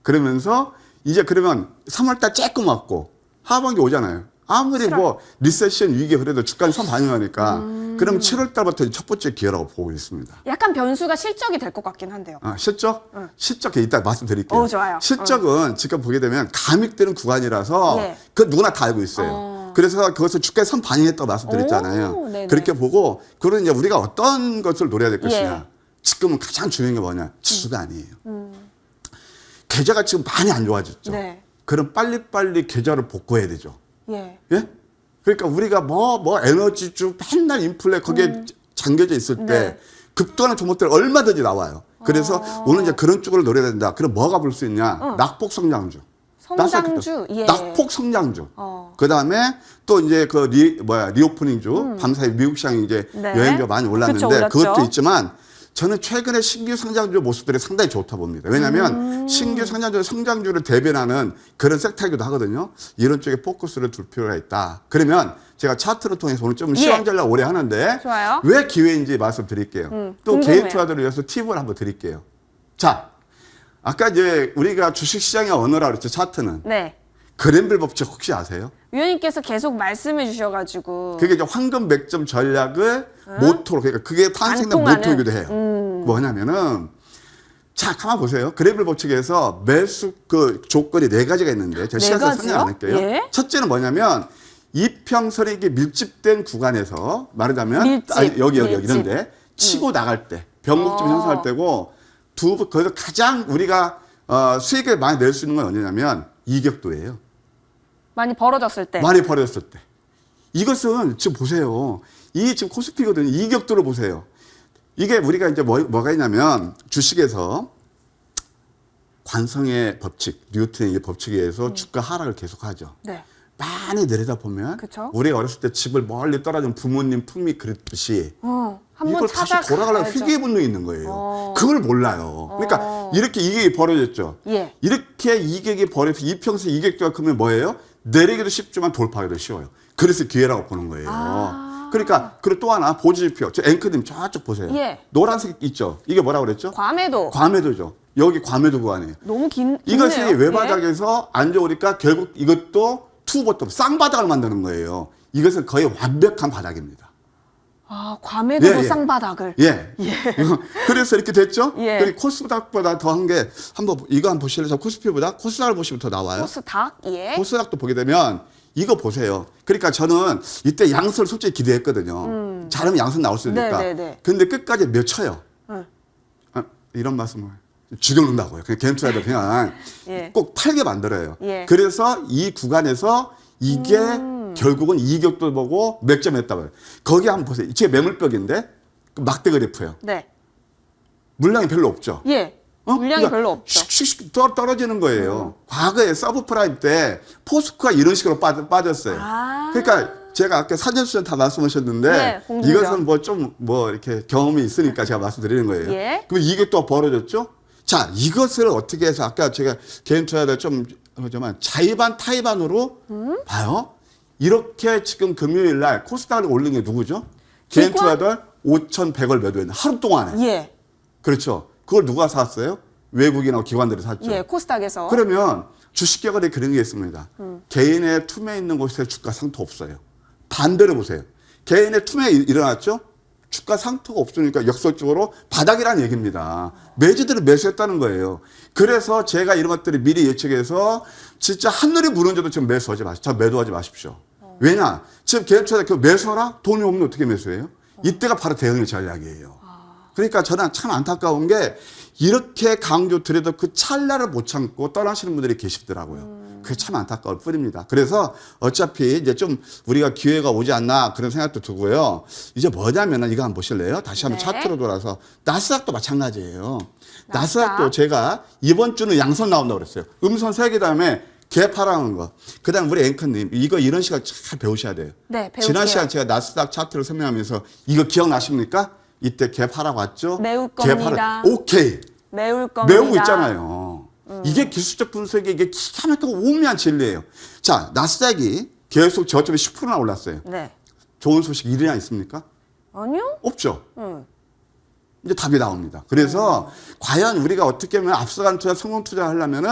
그러면서 이제 그러면 3월 달 조금 왔고 하반기 오잖아요. 아무리 뭐 리세션 위기 그래도 주가는 선 반영하니까 그럼 7월 달부터 첫 번째 기회라고 보고 있습니다. 약간 변수가 실적이 될 것 같긴 한데요. 실적? 실적 이따 말씀드릴게요. 좋아요. 실적은 지금 보게 되면 감익되는 구간이라서 예. 그 누구나 다 알고 있어요. 그래서 그것을 주가에 선 반영했다고 말씀드렸잖아요. 오, 네네. 그렇게 보고 그런 이제 우리가 어떤 것을 노려야 될 것이냐. 예. 지금은 가장 중요한 게 뭐냐? 지수가 아니에요. 계좌가 지금 많이 안 좋아졌죠. 네. 그럼 빨리빨리 계좌를 복구해야 되죠. 예. 예? 그러니까 우리가 뭐 에너지주 맨날 인플레 거기에 잠겨져 있을 때 네. 급등하는 종목들 얼마든지 나와요. 그래서 오늘 이제 그런 쪽으로 노려야 된다. 그럼 뭐가 볼 수 있냐? 낙폭 성장주. 성장주. 예. 낙폭 성장주. 어. 그다음에 또 이제 그 리오프닝주 밤사이 미국 시장이 이제 네. 여행자 많이 올랐는데 그쵸, 올랐죠. 그것도 있지만 저는 최근에 신규 성장주 모습들이 상당히 좋다 봅니다. 왜냐하면 신규 성장주를 대변하는 그런 섹터이기도 하거든요. 이런 쪽에 포커스를 둘 필요가 있다. 그러면 제가 차트를 통해서 오늘 좀 시황 전략 오래 하는데 좋아요. 왜 기회인지 말씀드릴게요. 또 궁금해요. 개인 투자들을 위해서 팁을 한번 드릴게요. 자, 아까 이제 우리가 주식시장의 언어라 그랬죠. 차트는. 네. 그랜벨 법칙 혹시 아세요? 위원님께서 계속 말씀해 주셔가지고. 그게 이제 황금 맥점 전략을 모토로, 그러니까 그게 탄생된 관통하는. 모토이기도 해요. 뭐냐면은, 자, 가만 보세요. 그랜벨 법칙에서 매수 그 조건이 네 가지가 있는데, 제가 네 시간상 가지요? 설명 안 할게요. 예. 첫째는 뭐냐면, 이평선이 이게 밀집된 구간에서 말하자면, 밀집, 여기 밀집. 이런데, 치고 나갈 때, 병목점 형성할 때고, 거기서 가장 우리가 수익을 많이 낼 수 있는 건 언제냐면, 이격도예요. 많이 벌어졌을 때. 많이 벌어졌을 때. 이것은 지금 보세요. 이 지금 코스피거든요. 이격도를 보세요. 이게 우리가 이제 뭐가 있냐면 주식에서 관성의 법칙, 뉴턴의 법칙에 의해서 주가 하락을 계속하죠. 네. 많이 내려다보면 그쵸? 우리가 어렸을 때 집을 멀리 떨어진 부모님 품이 그랬듯이 한번 이걸 다시 돌아가려면 회귀의 본능이 있는 거예요. 그걸 몰라요. 그러니까 이렇게 이격이 벌어졌죠. 예. 이렇게 이격이 벌어져서 이평선 이격도가 크면 뭐예요? 내리기도 쉽지만 돌파하기도 쉬워요. 그래서 기회라고 보는 거예요. 그러니까 그리고 또 하나 보지지표. 저 앵커님 저쪽 보세요. 예. 노란색 있죠. 이게 뭐라고 그랬죠? 과매도. 과매도죠. 여기 과매도 구간이에요. 너무 깊네요. 이것이 예. 외바닥에서 안 좋으니까 결국 이것도 투보tom 쌍바닥을 만드는 거예요. 이것은 거의 완벽한 바닥입니다. 과매도도 쌍바닥을. 예. 그래서 이렇게 됐죠? 예. 그리고 코스닥보다 더한 게 한번 이거 한번 보실래요? 코스피보다 코스닥을 보시면 더 나와요. 코스닥. 예. 코스닥도 보게 되면 이거 보세요. 그러니까 저는 이때 양수를 솔직히 기대했거든요. 잘하면 양수 나올 수 있으니까. 네네네. 근데 끝까지 몇 쳐요? 이런 말씀을 죽여놓는다고요. 그냥 개인 투자도 그냥 예. 꼭 팔게 만들어요. 예. 그래서 이 구간에서 이게 결국은 이격도 보고 맥점했다고요. 거기 한번 보세요. 제 매물벽인데 막대 그래프예요. 네. 물량이 별로 없죠. 예. 물량이 별로 없죠. 슉슉 떨어지는 거예요. 과거에 서브프라임 때 포스코가 이런 식으로 빠졌어요. 그러니까 제가 아까 사전수전 다 말씀하셨는데 네, 공중전. 이것은 뭐 좀 이렇게 경험이 있으니까 제가 말씀드리는 거예요. 예. 그럼 이게 또 벌어졌죠? 자, 이것을 어떻게 해서 아까 제가 개인 투자자 좀 하지만 자의반 타의반으로 봐요. 이렇게 지금 금요일 날 코스닥을 올린 게 누구죠? 개인 투자들 5,100을 매도했는 하루 동안에. 예. 그렇죠. 그걸 누가 샀어요? 외국인하고 기관들이 샀죠. 예. 코스닥에서. 그러면 주식계열에 그런 게 있습니다. 개인의 투매 있는 곳에 주가 상토 없어요. 반대로 보세요. 개인의 투매 일어났죠? 주가 상토가 없으니까 역설적으로 바닥이라는 얘기입니다. 매주들이 매수했다는 거예요. 그래서 제가 이런 것들을 미리 예측해서 진짜 하늘이 무너져도 지금 매수하지 마십시오. 매도하지 마십시오. 왜냐? 지금 개인투자 그 매수하라? 돈이 없는데 어떻게 매수해요? 이때가 바로 대응의 전략이에요. 그러니까 저는 참 안타까운 게 이렇게 강조 드려도 그 찰나를 못 참고 떠나시는 분들이 계시더라고요. 그게 참 안타까울 뿐입니다. 그래서 어차피 이제 좀 우리가 기회가 오지 않나 그런 생각도 두고요. 이제 뭐냐면은 이거 한번 보실래요? 다시 한번 네. 차트로 돌아서 나스닥도 마찬가지예요. 나스닥도 제가 이번 주는 양선 나온다고 그랬어요. 음선 3개 다음에 개파라는 거. 그 다음 우리 앵커님 이거 이런 시각 잘 배우셔야 돼요. 네, 배울게요. 지난 시간 제가 나스닥 차트를 설명하면서 이거 기억나십니까? 이때 개파라고 왔죠? 매울 겁니다. 오케이. 매울 겁니다. 매우고 있잖아요. 이게 기술적 분석이 이게 기가 막히고 오묘한 진리예요. 자, 나스닥이 계속 저점에 10%나 올랐어요. 네. 좋은 소식 일이나 있습니까? 아니요? 없죠. 이제 답이 나옵니다. 그래서 과연 우리가 어떻게 하면 앞서간 투자, 성공 투자 하려면은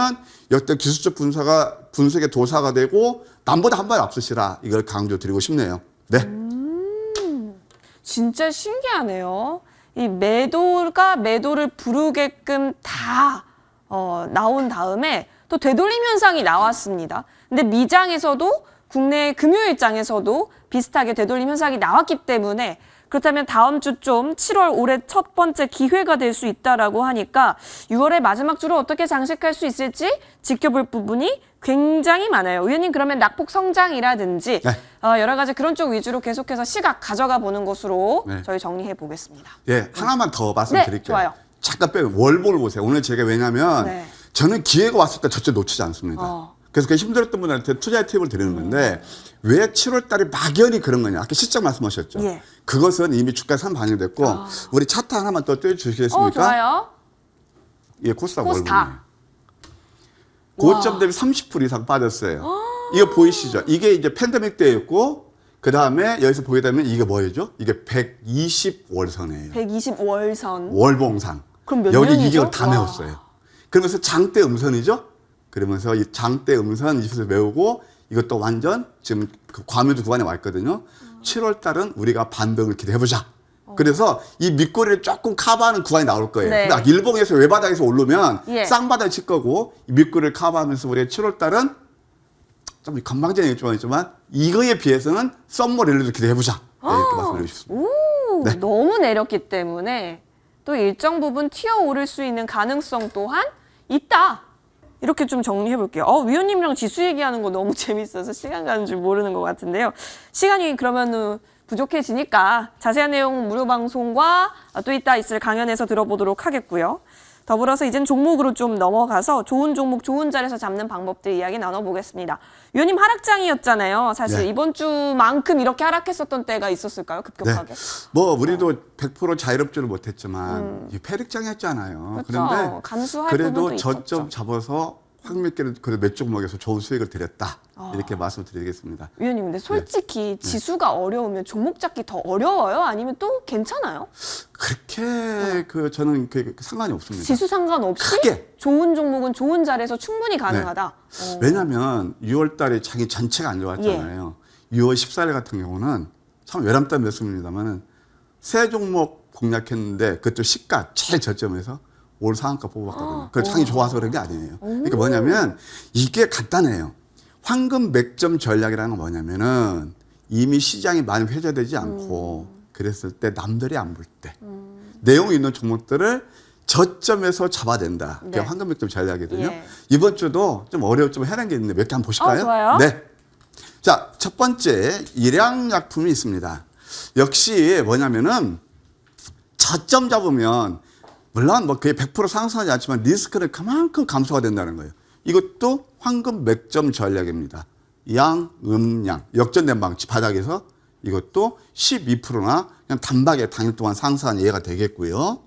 역대 기술적 분석의 도사가 되고 남보다 한 발 앞서시라 이걸 강조드리고 싶네요. 네. 진짜 신기하네요. 이 매도가 매도를 부르게끔 다 나온 다음에 또 되돌림 현상이 나왔습니다. 근데 미장에서도 국내 금요일장에서도 비슷하게 되돌림 현상이 나왔기 때문에 그렇다면 다음 주 좀 7월 올해 첫 번째 기회가 될 수 있다라고 하니까 6월의 마지막 주로 어떻게 장식할 수 있을지 지켜볼 부분이 굉장히 많아요. 의원님 그러면 낙폭 성장이라든지 네. 여러 가지 그런 쪽 위주로 계속해서 시각 가져가 보는 것으로 네. 저희 정리해 보겠습니다. 예, 하나만 더 말씀드릴게요. 네, 좋아요. 잠깐 빼고 월봉을 보세요. 오늘 제가 왜냐면 네. 저는 기회가 왔을 때 절대 놓치지 않습니다. 그래서 그 힘들었던 분들한테 투자의 팁을 드리는 건데 왜 7월 달에 막연히 그런 거냐. 아까 시작 말씀하셨죠. 예. 그것은 이미 주가 3 반영됐고 우리 차트 하나만 또 떼주시겠습니까? 좋아요. 예, 코스닥 코스닥. 월봉이에요. 고점 대비 30% 이상 빠졌어요. 이거 보이시죠? 이게 이제 팬데믹 때였고 그 다음에 여기서 보게 되면 이게 뭐예요? 이게 120월선이에요. 120월선. 월봉상. 그럼 몇 여기 년이죠? 이걸 다 와. 메웠어요. 그러면서 장대 음선이죠? 그러면서 이 장대 음선 이쪽에서 메우고 이것도 완전 지금 그 과묘도 구간에 와 있거든요. 7월 달은 우리가 반등을 기대해보자. 그래서 이 밑꼬리를 조금 커버하는 구간이 나올 거예요. 네. 근데 일봉에서 외바닥에서 오르면 예. 쌍바닥에 칠 거고 이 밑꼬리를 커버하면서 우리가 7월 달은 좀 건방진 얘기지만 이거에 비해서는 썸머 랠리도 기대해보자. 네, 이렇게 말씀드리고 싶습니다. 오, 네. 너무 내렸기 때문에 또 일정 부분 튀어오를 수 있는 가능성 또한 있다. 이렇게 좀 정리해 볼게요. 위원님이랑 지수 얘기하는 거 너무 재밌어서 시간 가는 줄 모르는 것 같은데요. 시간이 그러면은 부족해지니까 자세한 내용 무료 방송과 또 이따 있을 강연에서 들어보도록 하겠고요. 더불어서 이젠 종목으로 좀 넘어가서 좋은 종목 좋은 자리에서 잡는 방법들 이야기 나눠보겠습니다. 위원님 하락장이었잖아요. 사실 네. 이번 주만큼 이렇게 하락했었던 때가 있었을까요? 급격하게. 뭐 우리도 100% 자유롭지를 못했지만 이 패력장이었잖아요. 그렇죠. 그런데 감수할 그래도 부분도 저점 있었죠. 잡아서 황미께를 그래도 몇 종목에서 좋은 수익을 드렸다. 이렇게 말씀드리겠습니다. 위원님 근데 솔직히 지수가 어려우면 종목 잡기 더 어려워요? 아니면 또 괜찮아요? 그렇게 그 저는 그 상관이 없습니다. 지수 상관없이 크게. 좋은 종목은 좋은 자리에서 충분히 가능하다. 왜냐하면 6월 달에 자기 전체가 안 좋았잖아요. 6월 14일 같은 경우는 참 외람단 말씀입니다만은 세 종목 공략했는데 그것도 시가 제일 저점에서 올 상한가 뽑았거든요. 그 장이 좋아서 그런 게 아니에요. 그러니까 뭐냐면 이게 간단해요. 황금 맥점 전략이라는 건 뭐냐면은 이미 시장이 많이 회자되지 않고 그랬을 때 남들이 안 볼 때 내용이 있는 종목들을 저점에서 잡아낸다. 그게 네. 황금 맥점 전략이거든요. 예. 이번 주도 좀 좀 해낸 게 있는데 몇 개 한번 보실까요? 좋아요. 네. 자, 첫 번째 일양약품이 있습니다. 역시 뭐냐면은 저점 잡으면 물론 뭐 그게 100% 상승하지 않지만 리스크는 그만큼 감소가 된다는 거예요. 이것도 황금 맥점 전략입니다. 양, 양. 역전된 방치 바닥에서 이것도 12%나 그냥 단박에 당일 동안 상승한 예가 되겠고요.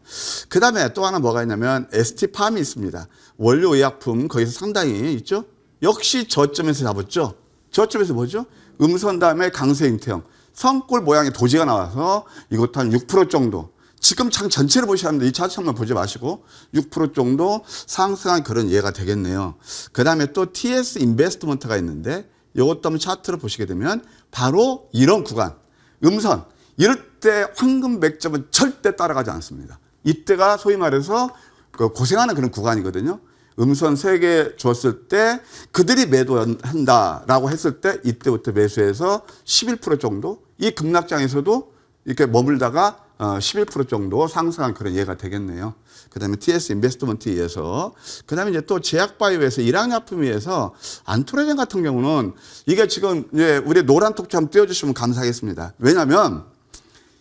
그 다음에 또 하나 뭐가 있냐면 ST팜이 있습니다. 원료의약품 거기서 상당히 있죠. 역시 저점에서 잡았죠. 저점에서 뭐죠? 음선 다음에 강세 형태형. 성골 모양의 도지가 나와서 이것도 한 6% 정도. 지금 장 전체를 보시는데 이 차트만 보지 마시고 6% 정도 상승한 그런 예가 되겠네요. 그 다음에 또 TS 인베스트먼트가 있는데 이것도 한번 차트를 보시게 되면 바로 이런 구간, 음선, 이럴 절대 황금 맥점은 절대 따라가지 않습니다. 이때가 소위 말해서 그 고생하는 그런 구간이거든요. 음선 3개 줬을 때 그들이 매도한다라고 했을 때 이때부터 매수해서 11% 정도 이 급락장에서도 이렇게 머물다가 11% 정도 상승한 그런 예가 되겠네요. 그다음에 TS 인베스트먼트에 의해서 그다음에 이제 또 제약바이오에서 일양약품위에서 안토레젠 같은 경우는 이게 지금 이제 우리 노란톡 좀 띄워주시면 감사하겠습니다. 왜냐하면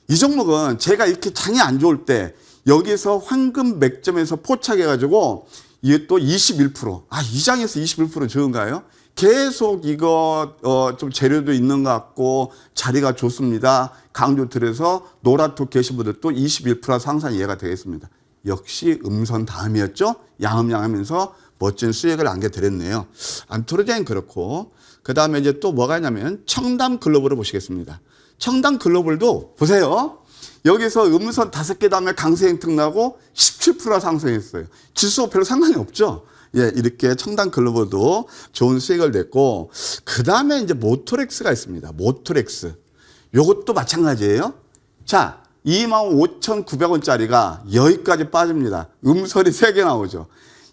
이 종목은 제가 이렇게 장이 안 좋을 때 여기서 황금 맥점에서 포착해가지고 이게 또 21%. 이 장에서 21% 적은가요? 계속 이거 좀 재료도 있는 것 같고 자리가 좋습니다. 강조 드려서 노란톡 계신 분들도 21% 상승 이해가 되겠습니다. 역시 음선 다음이었죠. 양음양하면서 멋진 수익을 안겨드렸네요. 안토르젠 그렇고 그다음에 이제 또 뭐가 있냐면 청담 글로벌을 보시겠습니다. 청담 글로벌도 보세요. 여기서 음선 5개 다음에 강세행특 나고 17% 상승했어요. 지수가 별로 상관이 없죠. 예, 이렇게 청담 글로벌도 좋은 수익을 냈고 그다음에 이제 모토렉스가 있습니다. 모토렉스. 요것도 마찬가지예요. 자, 25,900원짜리가 여기까지 빠집니다. 음선이 3개 나오죠.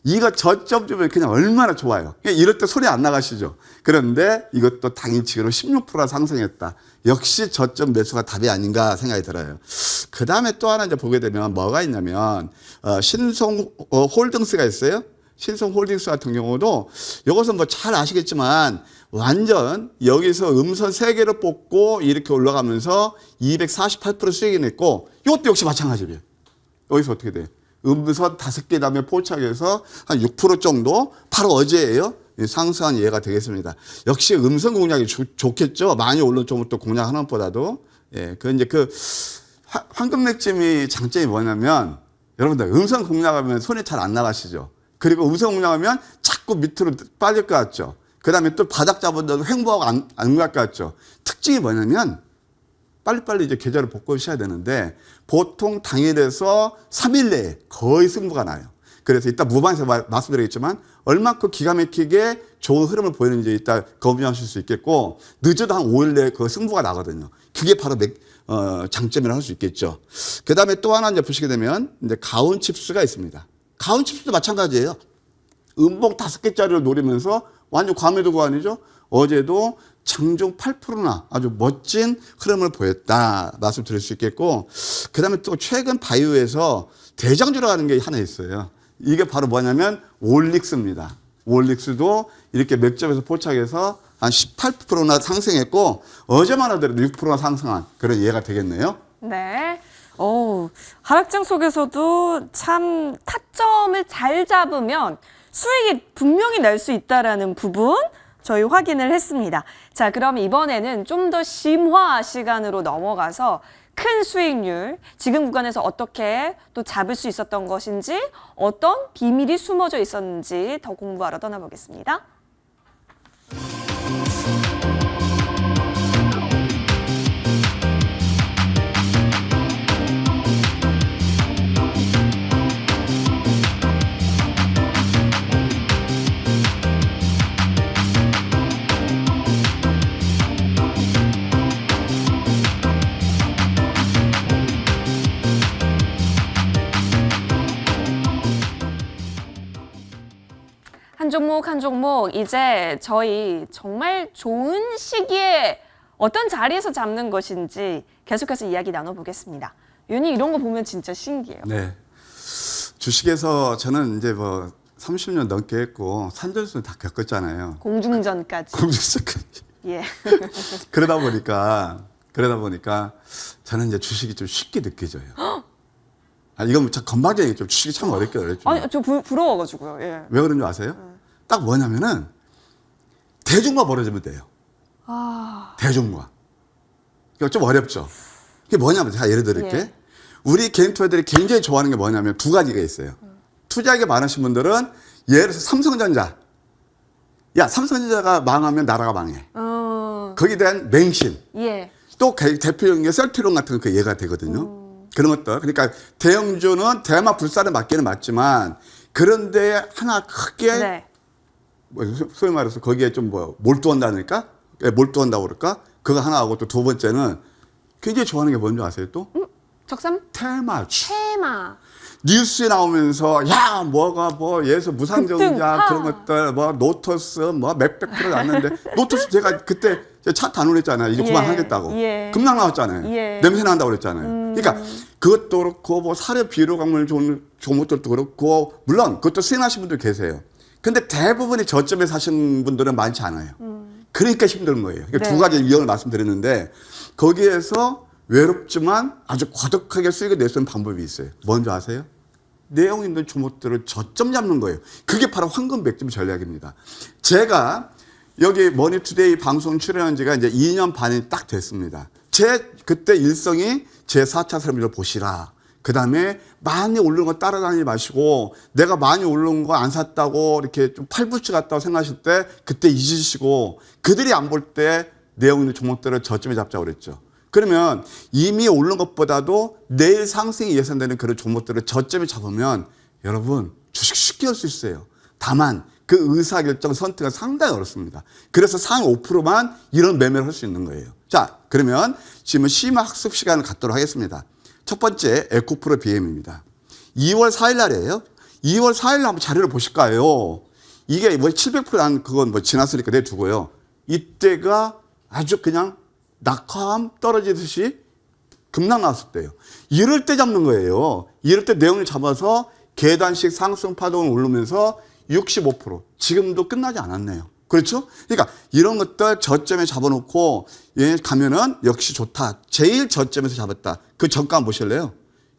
이거 저점 주면 그냥 얼마나 좋아요. 이럴 때 소리 안 나가시죠. 그런데 이것도 당일치기로 16% 상승했다. 역시 저점 매수가 답이 아닌가 생각이 들어요. 그 다음에 또 하나 이제 보게 되면 뭐가 있냐면 신성 홀딩스가 있어요. 신성 홀딩스 같은 경우도 이것은 뭐 잘 아시겠지만 완전 여기서 음선 3개를 뽑고 이렇게 올라가면서 248% 수익이 냈고 이것도 역시 마찬가지예요. 여기서 어떻게 돼요? 음선 5개 다음에 포착해서 한 6% 정도 바로 어제예요. 상승한 예가 되겠습니다. 역시 음선 공략이 좋겠죠. 많이 오른 쪽은 또 공략하는 것보다도. 예, 그 이제 그 황금 맥점이 장점이 뭐냐면 여러분들 음선 공략하면 손이 잘 안 나가시죠. 그리고 음선 공략하면 자꾸 밑으로 빠질 것 같죠. 그 다음에 또 바닥 잡은데도 횡보하고 안 갈 것 같죠. 특징이 뭐냐면 빨리빨리 이제 계좌를 복구하셔야 되는데 보통 당일에서 3일 내에 거의 승부가 나요. 그래서 이따 무반에서 말씀드리겠지만 얼마큼 기가 막히게 좋은 흐름을 보이는지 이따 검증하실 수 있겠고 늦어도 한 5일 내에 그 승부가 나거든요. 그게 바로 장점이라고 할 수 있겠죠. 그 다음에 또 하나 이제 보시게 되면 이제 가온칩스가 있습니다. 가온칩스도 마찬가지예요. 음봉 5개짜리를 노리면서 완전 과매도 구간이죠. 어제도 장중 8%나 아주 멋진 흐름을 보였다 말씀드릴 수 있겠고 그 다음에 또 최근 바이오에서 대장주라고 하는 게 하나 있어요. 이게 바로 뭐냐면 올릭스입니다. 올릭스도 이렇게 맥점에서 포착해서 한 18%나 상승했고 어제만 하더라도 6%나 상승한 그런 예가 되겠네요. 네. 하락장 속에서도 참 타점을 잘 잡으면 수익이 분명히 날 수 있다라는 부분 저희 확인을 했습니다. 자, 그럼 이번에는 좀 더 심화 시간으로 넘어가서 큰 수익률, 지금 구간에서 어떻게 또 잡을 수 있었던 것인지, 어떤 비밀이 숨어져 있었는지 더 공부하러 떠나보겠습니다. 한 종목 한 종목 이제 저희 정말 좋은 시기에 어떤 자리에서 잡는 것인지 계속해서 이야기 나눠보겠습니다. 윤희 이런 거 보면 진짜 신기해요. 네. 주식에서 저는 이제 뭐 30년 넘게 했고 산전수는 다 겪었잖아요. 공중전까지. 공중전까지. 예. 그러다 보니까 저는 이제 주식이 좀 쉽게 느껴져요. 이건 참 건방지게 주식이 참 어렵죠. 아니, 저 부러워가지고요. 예. 왜 그런지 아세요? 딱 뭐냐면은 대중과 벌어지면 돼요. 대중과. 그러니까 좀 어렵죠. 그게 뭐냐면 제가 예를 들을게. 예. 우리 개인 투자들이 굉장히 좋아하는 게 뭐냐면 두 가지가 있어요. 투자하기 많으신 분들은 예를 들어서 삼성전자. 야, 삼성전자가 망하면 나라가 망해. 거기에 대한 맹신. 예. 또 대표적인 게 셀트리온 같은 그 예가 되거든요. 그런 것들. 그러니까 대형주는 대마불사를 맞기는 맞지만 그런데 하나 크게 네. 뭐 소위 말해서 거기에 좀 몰두한다니까? 몰두한다고 그럴까? 그거 하나하고 또 두 번째는 굉장히 좋아하는 게 뭔지 아세요 또? 적삼? 테마주. 테마. 뉴스에 나오면서 야 뭐가 뭐 예서 급등, 무상정자 하. 그런 것들 뭐 노토스 뭐 몇백 프로 났는데 노토스 제가 그때 차 단원했잖아요. 이제 예, 그만하겠다고. 예. 급락 나왔잖아요. 예. 냄새 난다고 그랬잖아요. 그러니까 그것도 그렇고 뭐 사료 비료광물 좋은 것들도 그렇고 물론 그것도 수행하신 분들 계세요. 근데 대부분이 저점에 사신 분들은 많지 않아요. 그러니까 힘든 거예요. 그러니까 네. 두 가지 유형을 말씀드렸는데 거기에서 외롭지만 아주 거듭하게 수익을 낼 수 있는 방법이 있어요. 뭔지 아세요? 내용 있는 종목들을 저점 잡는 거예요. 그게 바로 황금 백점 전략입니다. 제가 여기 머니투데이 방송 출연한 지가 이제 2년 반이 딱 됐습니다. 제 그때 일성이 제 4차 설명을 보시라. 그 다음에 많이 오르는 거 따라다니지 마시고 내가 많이 오르는 거 안 샀다고 이렇게 좀 팔불치 같다고 생각하실 때 그때 잊으시고 그들이 안 볼 때 내용 있는 종목들을 저점에 잡자고 그랬죠. 그러면 이미 오른 것보다도 내일 상승이 예상되는 그런 종목들을 저점에 잡으면 여러분 주식 쉽게 할 수 있어요. 다만 그 의사결정 선택은 상당히 어렵습니다. 그래서 상위 5%만 이런 매매를 할 수 있는 거예요. 자, 그러면 지금 심화 학습 시간을 갖도록 하겠습니다. 첫 번째 에코프로 BM입니다. 2월 4일 날이에요. 2월 4일 날 한번 자료를 보실까요? 이게 뭐 700%란 그건 뭐 지났으니까 내두고요. 이때가 아주 그냥 낙하함 떨어지듯이 급락 나왔을 때예요. 이럴 때 잡는 거예요. 이럴 때 내용을 잡아서 계단식 상승 파동을 오르면서 65% 지금도 끝나지 않았네요. 그렇죠? 그러니까 이런 것들 저점에 잡아놓고 예, 가면은 역시 좋다. 제일 저점에서 잡았다. 그 전가 한번 보실래요?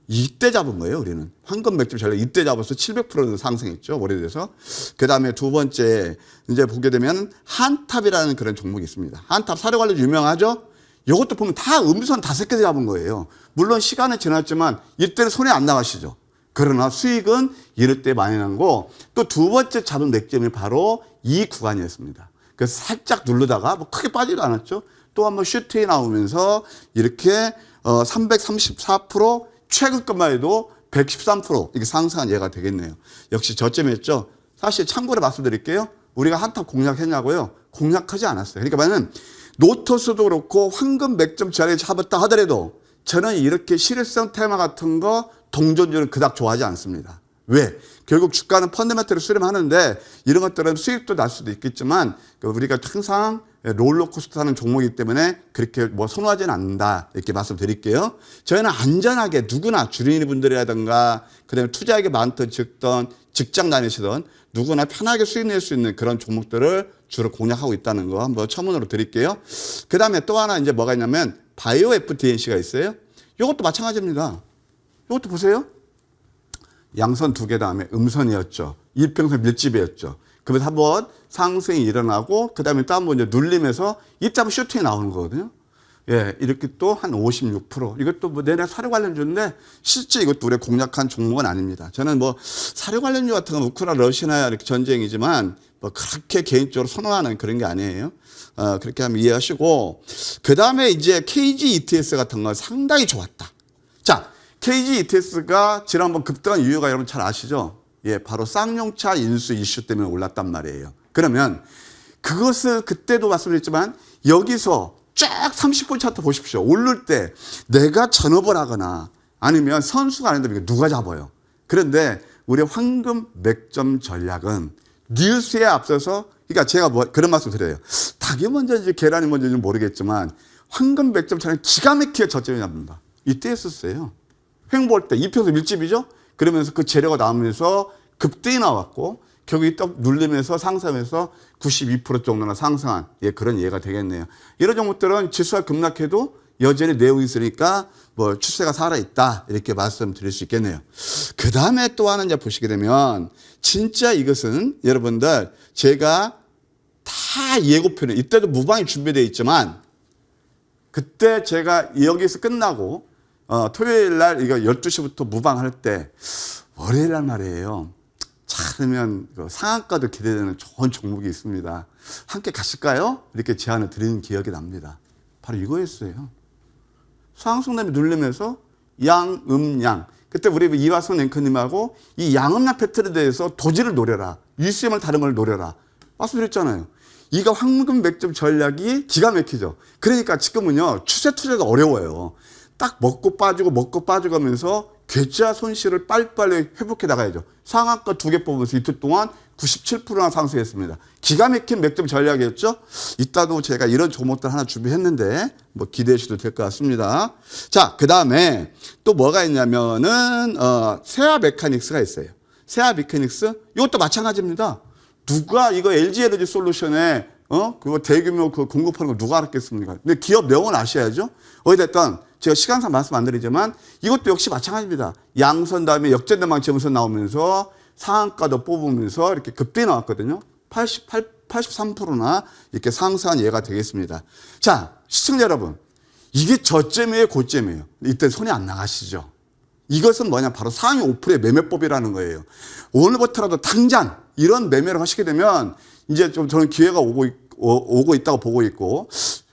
이때 잡은 거예요, 우리는. 황금 맥점 전략 이때 잡아서 700% 상승했죠, 오래돼서. 그 다음에 두 번째, 이제 보게 되면 한탑이라는 그런 종목이 있습니다. 한탑 사료 관련 유명하죠? 이것도 보면 다 음선 5개 잡은 거예요. 물론 시간은 지났지만 이때는 손에 안 나가시죠. 그러나 수익은 이럴 때 많이 난 거. 또 두 번째 잡은 맥점이 바로 이 구간이었습니다. 그래서 살짝 누르다가 뭐 크게 빠지도 않았죠. 또 한번 슈트에 나오면서 이렇게 334% 최근 것만 해도 113% 이게 상승한 예가 되겠네요. 역시 저점이었죠. 사실 참고로 말씀드릴게요. 우리가 한탑 공략했냐고요? 공략하지 않았어요. 그러니까 말은 노토스도 그렇고 황금 맥점 자리에 잡았다 하더라도 저는 이렇게 실효성 테마 같은 거 동전주는 그닥 좋아하지 않습니다. 왜? 결국 주가는 펀더멘털을 수렴하는데 이런 것들은 수익도 날 수도 있겠지만 우리가 항상 롤러코스터 하는 종목이기 때문에 그렇게 뭐 선호하지는 않는다 이렇게 말씀드릴게요. 저희는 안전하게 누구나 주린이분들이라든가 그다음에 투자액이 많던 적던 직장 다니시던 누구나 편하게 수익 낼 수 있는 그런 종목들을 주로 공략하고 있다는 거 한번 첨언으로 드릴게요. 그 다음에 또 하나 이제 뭐가 있냐면 바이오 FTNC가 있어요. 이것도 마찬가지입니다. 이것도 보세요. 양선 2개 다음에 음선이었죠. 이평선 밀집이었죠. 그러면서 한번 상승이 일어나고 그 다음에 또 한번 이제 눌리면서 이때 한번 슈팅이 나오는 거거든요. 예, 이렇게 또 한 56%. 이것도 뭐 내내 사료 관련주인데 실제 이것도 우리가 공략한 종목은 아닙니다. 저는 뭐 사료 관련주 같은 건 우크라이나 러시아 이렇게 전쟁이지만 뭐 그렇게 개인적으로 선호하는 그런 게 아니에요. 그렇게 하면 이해하시고 그 다음에 이제 KG ETS 같은 건 상당히 좋았다. 자, KG ETS가 지난번 급등한 이유가 여러분 잘 아시죠? 예, 바로 쌍용차 인수 이슈 때문에 올랐단 말이에요. 그러면 그것을 그때도 말씀드렸지만 여기서 쫙 30분 차트 보십시오. 오를 때 내가 전업을 하거나 아니면 선수가 아닌데 누가 잡아요. 그런데 우리 황금 맥점 전략은 뉴스에 앞서서 그러니까 제가 뭐 그런 말씀 드려요. 닭이 먼저인지 계란이 먼저인지 모르겠지만 황금 맥점 전략 기가 막히게 저점에 잡는다. 이때 했었어요. 횡보할 때 이평선 밀집이죠. 그러면서 그 재료가 나오면서 급등이 나왔고 결국 딱 눌리면서 상승하면서 92% 정도나 상승한 예, 그런 예가 되겠네요. 이런 종목들은 지수가 급락해도 여전히 내용이 있으니까 뭐 추세가 살아있다 이렇게 말씀드릴 수 있겠네요. 그 다음에 또 하나 이제 보시게 되면 진짜 이것은 여러분들 제가 다 예고편에 이때도 무방이 준비되어 있지만 그때 제가 여기서 끝나고 토요일 날 이거 12시부터 무방할 때 월요일 날 말이에요. 찾으면 상한가도 기대되는 좋은 종목이 있습니다. 함께 가실까요? 이렇게 제안을 드리는 기억이 납니다. 바로 이거였어요. 상승남이 누르면서 양음양. 그때 우리 이화선 앵커님하고 이 양음양 패턴에 대해서 도지를 노려라. UCM을 다른 걸 노려라. 말씀드렸잖아요. 이거 황금 맥점 전략이 기가 막히죠. 그러니까 지금은요, 추세 투자가 어려워요. 딱 먹고 빠지고 하면서 계좌 손실을 빨리빨리 회복해 나가야죠. 상한가 2개 뽑으면서 이틀 동안 97%나 상승했습니다. 기가 막힌 맥점 전략이었죠. 이따도 제가 이런 종목들 하나 준비했는데 뭐 기대해 주셔도 될 것 같습니다. 자, 그 다음에 또 뭐가 있냐면은 세아 메카닉스가 있어요. 세아 메카닉스 이것도 마찬가지입니다. 누가 이거 LG 에너지 솔루션에 그거 대규모 그 공급하는 거 누가 알았겠습니까? 근데 기업 내용은 아셔야죠. 어찌됐든 제가 시간상 말씀 안 드리지만 이것도 역시 마찬가지입니다. 양선 다음에 역전대망치 음선 나오면서 상한가도 뽑으면서 이렇게 급등이 나왔거든요. 83%나 이렇게 상승한 예가 되겠습니다. 자, 시청자 여러분, 이게 저점이에요, 고점이에요? 이때 손이 안 나가시죠? 이것은 뭐냐, 바로 상위 5%의 매매법이라는 거예요. 오늘부터라도 당장 이런 매매를 하시게 되면 이제 좀 저는 기회가 오고 있다고 보고 있고,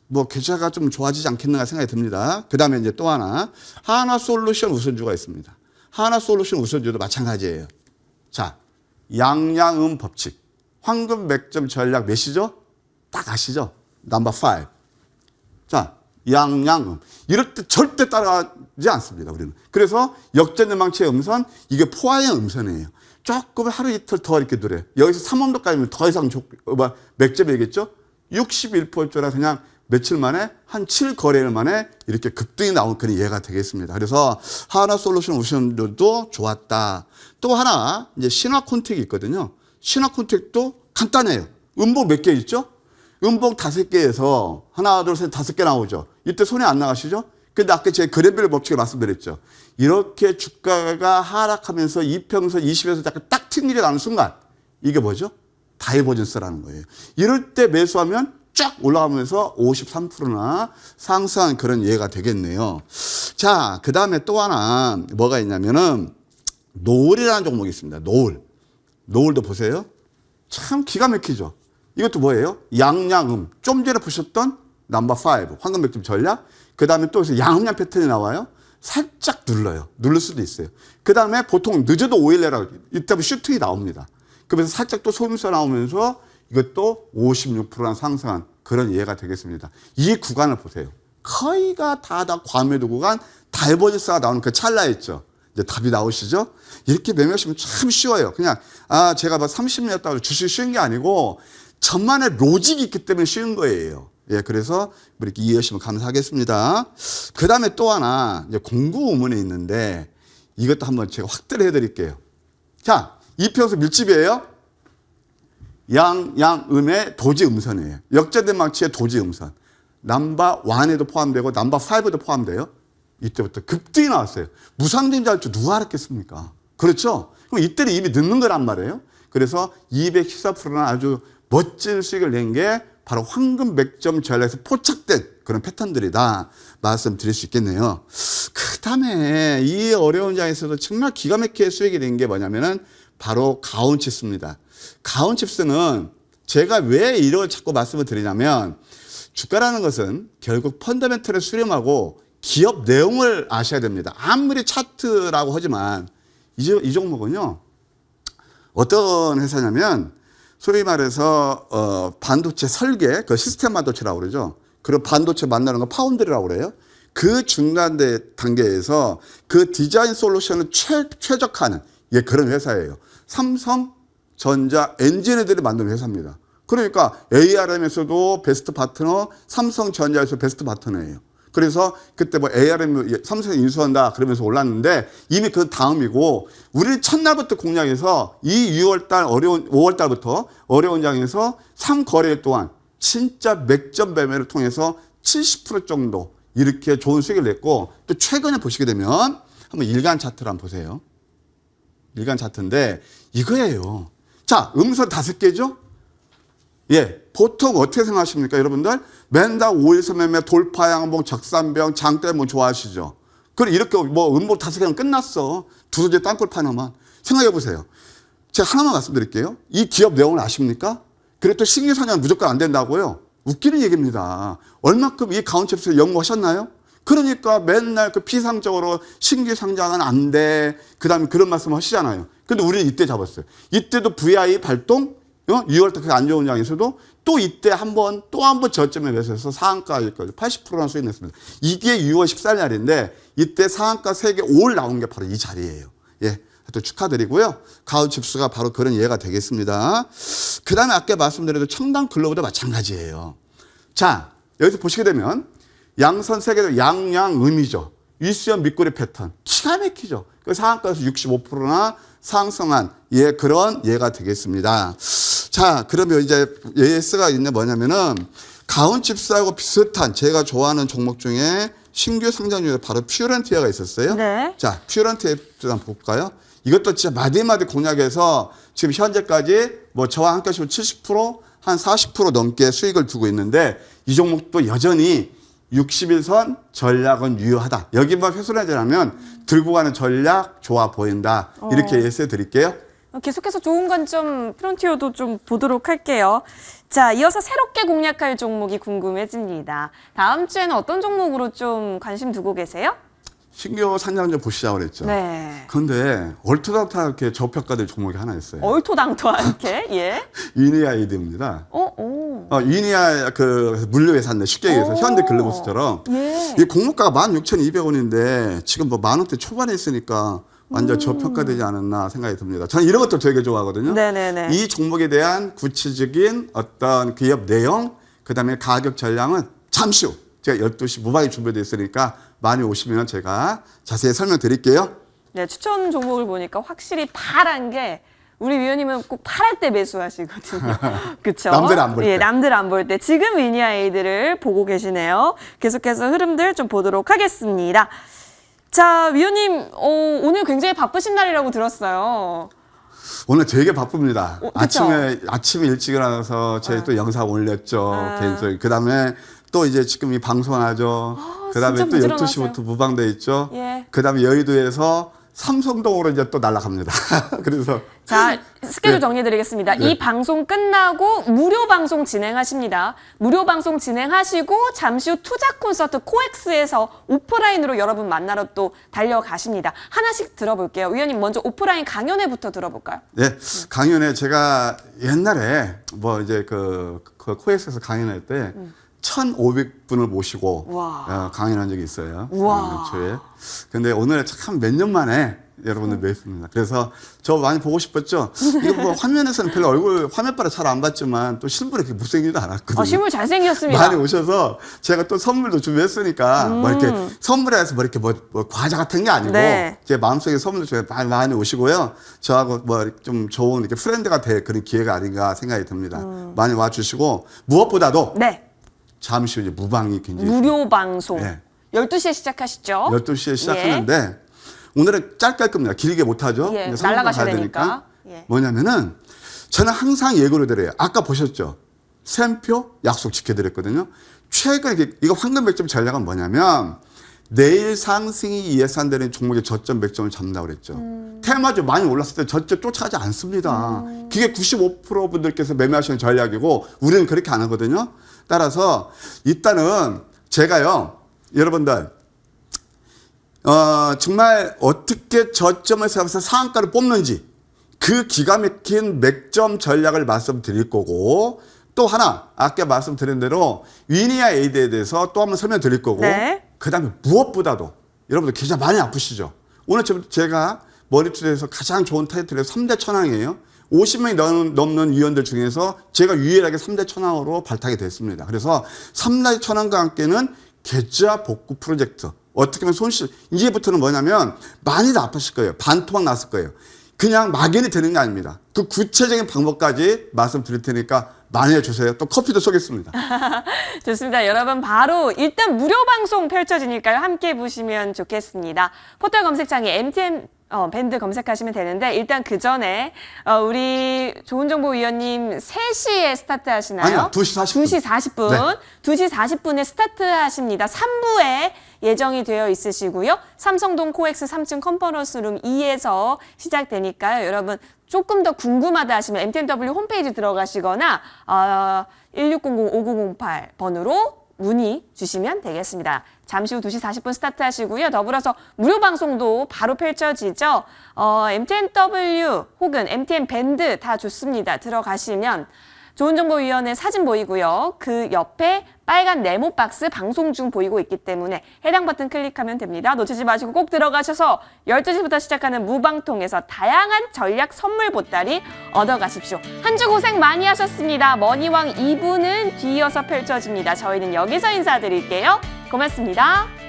뭐 계좌가 좀 좋아지지 않겠는가 생각이 듭니다. 그 다음에 이제 또 하나, 하나솔루션 우선주가 있습니다. 하나솔루션 우선주도 마찬가지예요. 자, 양양음 법칙, 황금 맥점 전략 몇이죠? 딱 아시죠? 넘버 5. 자, 양양음. 이럴 때 절대 따라가지 않습니다, 우리는. 그래서 역전연망치의 음선, 이게 포화의 음선이에요. 조금 하루 이틀 더 이렇게 누려요. 여기서 3원도까지는 더 이상 맥점이겠죠? 61%라 그냥 며칠 만에 한 7거래일 만에 이렇게 급등이 나온 그런 예가 되겠습니다. 그래서 하나솔루션 우선주도 좋았다. 또 하나 이제 신화콘텍이 있거든요. 신화콘텍도 간단해요. 음봉 몇 개 있죠? 음봉 5개에서 하나, 둘, 셋, 5개 나오죠. 이때 손에 안 나가시죠? 근데 아까 제가 그래벨 법칙을 말씀드렸죠. 이렇게 주가가 하락하면서 이평선 20에서 딱 튕기게 나는 순간 이게 뭐죠? 다이버전스라는 거예요. 이럴 때 매수하면 쫙 올라가면서 53%나 상승한 그런 예가 되겠네요. 자, 그 다음에 또 하나 뭐가 있냐면은 노을이라는 종목이 있습니다. 노을도 보세요. 참 기가 막히죠. 이것도 뭐예요? 양양음. 좀 전에 보셨던 넘버 5 황금 맥점 전략. 그 다음에 또 양음양 패턴이 나와요. 살짝 눌러요. 누를 수도 있어요. 그 다음에 보통 늦어도 5일 내라고 이때 슈팅이 나옵니다. 그래서 살짝 또 소음수 나오면서 이것도 56%나 상승한 그런 예가 되겠습니다. 이 구간을 보세요. 거의가 다 과매도 구간, 다이버전스가 나오는 그 찰나 있죠. 이제 답이 나오시죠? 이렇게 매매하시면 참 쉬워요. 그냥 제가 뭐 30년이었다고 주식 쉬운 게 아니고 천만의 로직이 있기 때문에 쉬운 거예요. 예, 그래서 이렇게 이해하시면 감사하겠습니다. 그 다음에 또 하나 이제 공구 의문이 있는데 이것도 한번 제가 확대를 해드릴게요. 자, 이평선 밀집이에요. 양음의 도지 음선이에요. 역전된 망치의 도지 음선. 넘버 1에도 포함되고 넘버 5에도 포함돼요. 이때부터 급등이 나왔어요. 무상증자 할 줄 누가 알았겠습니까? 그렇죠? 그럼 이때는 이미 늦는 거란 말이에요. 그래서 214%는 아주 멋진 수익을 낸 게 바로 황금 맥점 전략에서 포착된 그런 패턴들이다 말씀드릴 수 있겠네요. 그 다음에 이 어려운 장에서도 정말 기가 막히게 수익이 된 게 뭐냐면은 바로 가온칩스입니다. 가온칩스는 제가 왜 이걸 자꾸 말씀을 드리냐면 주가라는 것은 결국 펀더멘털을 수렴하고 기업 내용을 아셔야 됩니다. 아무리 차트라고 하지만 이 종목은요 어떤 회사냐면 소위 말해서 반도체 설계, 그 시스템 반도체라고 그러죠. 그리고 반도체 만나는 거 파운드리라고 그래요. 그 중간 단계에서 그 디자인 솔루션을 최적화하는 그런 회사예요. 삼성전자 엔지니어들이 만든 회사입니다. 그러니까 ARM에서도 베스트 파트너, 삼성전자에서 베스트 파트너예요. 그래서 그때 뭐 ARM 삼성이 인수한다 그러면서 올랐는데 이미 그 다음이고 우리는 첫날부터 공략해서 이 5월달부터 어려운 장에서 3거래일 동안 진짜 맥점 매매를 통해서 70% 정도 이렇게 좋은 수익을 냈고 또 최근에 보시게 되면 한번 일간 차트를 한번 보세요. 일간 차트인데 이거예요. 자, 음선 5개죠? 예, 보통 어떻게 생각하십니까, 여러분들? 맨날 5일선 매매, 돌파양봉, 적산병, 장대모 좋아하시죠? 그럼 이렇게 뭐 음봉 5개는 끝났어. 두더지 땅굴 파나만. 생각해 보세요. 제가 하나만 말씀드릴게요. 이 기업 내용을 아십니까? 그래도 또 신규 상장 무조건 안 된다고요? 웃기는 얘기입니다. 얼마큼 이 가온칩스 연구하셨나요? 그러니까 맨날 그 피상적으로 신규 상장은 안 돼. 그 다음에 그런 말씀 하시잖아요. 근데 우리는 이때 잡았어요. 이때도 VI 발동, 6월 때 그게 안 좋은 장에서도 또 이때 한 번 저점에 매수해서 상한가까지 80%나 수익냈습니다. 이게 6월 14일 날인데 이때 상한가 3개 올 나온 게 바로 이 자리예요. 예. 또 축하드리고요. 가을 칩스가 바로 그런 예가 되겠습니다. 그 다음에 아까 말씀드린 청담 글로브도 마찬가지예요. 자, 여기서 보시게 되면 양선 세계도 양양음이죠. 윗수연 밑꼬리 패턴. 기가 막히죠. 그 상한가에서 65%나 상승한 그런 예가 되겠습니다. 자, 그러면 이제 예스가 있는 뭐냐면은 가온칩스하고 비슷한 제가 좋아하는 종목 중에 신규 상장 중에 바로 퓨런티어가 있었어요. 네. 자, 퓨런티어 한번 볼까요? 이것도 진짜 마디마디 공략해서 지금 현재까지 뭐 저와 함께 하시면 70%, 한 40% 넘게 수익을 두고 있는데 이 종목도 여전히 60일선 전략은 유효하다. 여기만 훼손하자면 들고 가는 전략 좋아 보인다. 이렇게 예시해 드릴게요. 계속해서 좋은 관점 프론티어도 좀 보도록 할게요. 자, 이어서 새롭게 공략할 종목이 궁금해집니다. 다음 주에는 어떤 종목으로 좀 관심 두고 계세요? 신규 상장 좀 보시자고 그랬죠. 네. 그런데 얼토당토하게 저평가될 종목이 하나 있어요. 얼토당토하게, 예. 위니아이드입니다. 위니아 그 물류회사인데 쉽게 얘기해서 현대글로벌스처럼 예. 이 공모가가 16,200원인데 지금 뭐 10,000원대 초반에 있으니까 완전 저평가되지 않았나 생각이 듭니다. 저는 이런 것도 되게 좋아하거든요. 네네네. 이 종목에 대한 구체적인 어떤 기업 내용, 그다음에 가격 전략은 잠시 후 제가 12시 무방이 준비되어 있으니까 많이 오시면 제가 자세히 설명드릴게요. 네, 추천 종목을 보니까 확실히 파란 게 우리 위원님은 꼭 파랄 때 매수하시거든요. 그렇죠? 남들 안 볼 때. 예, 남들 안 볼 때. 지금 위니아이드를 보고 계시네요. 계속해서 흐름들 좀 보도록 하겠습니다. 자, 위원님, 오늘 굉장히 바쁘신 날이라고 들었어요. 오늘 되게 바쁩니다. 그쵸? 아침에 일찍 일어나서 저희 또 영상 올렸죠. 개인적인. 그다음에 또 이제 지금 이 방송하죠. 그다음에 진짜 또 부지런하세요. 12시부터 무방돼 있죠. 예. 그다음에 여의도에서 삼성동으로 이제 또 날아갑니다. 그래서 자, 스케줄 네. 정리해드리겠습니다. 이 방송 끝나고 무료 방송 진행하십니다. 무료 방송 진행하시고 잠시 후 투자 콘서트 코엑스에서 오프라인으로 여러분 만나러 또 달려가십니다. 하나씩 들어볼게요. 위원님 먼저 오프라인 강연회부터 들어볼까요? 네, 강연에 제가 옛날에 뭐 이제 그 코엑스에서 강연할 때 1,500분을 모시고 와. 강연한 적이 있어요. 와. 초에. 근데 오늘 참 몇 년 만에 여러분들 뵙습니다. 그래서 저 많이 보고 싶었죠. 이거 뭐 화면에서는 별로 얼굴 화면바라 잘 안 봤지만 또 실물이 그렇게 못생기지도 않았거든요. 실물 잘생겼습니다. 많이 오셔서 제가 또 선물도 준비했으니까 뭐 이렇게 선물해서 뭐 이렇게 뭐 과자 같은 게 아니고 네. 제 마음속에 선물도 좀 많이 오시고요. 저하고 뭐 좀 좋은 이렇게 프렌드가 될 그런 기회가 아닌가 생각이 듭니다. 많이 와주시고 무엇보다도 네. 잠시 후 이제 무방이 굉장히 무료 방송. 네. 12시에 시작하시죠? 12시에 시작하는데 오늘은 짧게 할 겁니다. 길게 못하죠. 예, 이제 상황도 날아가셔야 가야 되니까. 예. 뭐냐면은 저는 항상 예고를 드려요. 아까 보셨죠? 샘표 약속 지켜드렸거든요. 최근에 이거 황금 100점 전략은 뭐냐면 내일 상승이 예상되는 종목의 저점 100점을 잡는다고 그랬죠. 테마주 많이 올랐을 때 저점 쫓아가지 않습니다. 그게 95% 분들께서 매매하시는 전략이고 우리는 그렇게 안 하거든요. 따라서 일단은 제가요. 여러분들 정말 어떻게 저점을 잡아서 상한가를 뽑는지 그 기가 막힌 맥점 전략을 말씀드릴 거고 또 하나 아까 말씀드린 대로 위니아 에이드에 대해서 또 한번 설명드릴 거고 네. 그다음에 무엇보다도 여러분들 계좌 많이 아프시죠? 오늘 제가 머리투데이에서 가장 좋은 타이틀이 3대 천왕이에요. 50명이 넘는 위원들 중에서 제가 유일하게 3대 천왕으로 발탁이 됐습니다. 그래서 3대 천왕과 함께는 계좌 복구 프로젝트. 어떻게 보면 손실. 이제부터는 뭐냐면 많이들 아프실 거예요. 반토막 났을 거예요. 그냥 막연히 되는 게 아닙니다. 그 구체적인 방법까지 말씀드릴 테니까 많이 해주세요. 또 커피도 쏘겠습니다. 좋습니다. 여러분 바로 일단 무료 방송 펼쳐지니까요. 함께 보시면 좋겠습니다. 포털 검색창에 MTN 밴드 검색하시면 되는데 일단 그 전에 우리 좋은정보위원님 3시에 스타트 하시나요? 아니요, 2시 40분. 2시 40분. 네. 2시 40분에 스타트 하십니다. 3부에 예정이 되어 있으시고요. 삼성동 코엑스 3층 컨퍼런스룸 2에서 시작되니까요. 여러분 조금 더 궁금하다 하시면 MTNW 홈페이지 들어가시거나 1600-5908번으로 문의 주시면 되겠습니다. 잠시 후 2시 40분 스타트 하시고요. 더불어서 무료 방송도 바로 펼쳐지죠. MTNW 혹은 MTN 밴드 다 좋습니다. 들어가시면 좋은정보위원회 사진 보이고요. 그 옆에 빨간 네모 박스 방송 중 보이고 있기 때문에 해당 버튼 클릭하면 됩니다. 놓치지 마시고 꼭 들어가셔서 12시부터 시작하는 무방통에서 다양한 전략 선물 보따리 얻어가십시오. 한 주 고생 많이 하셨습니다. 머니왕 2부는 뒤이어서 펼쳐집니다. 저희는 여기서 인사드릴게요. 고맙습니다.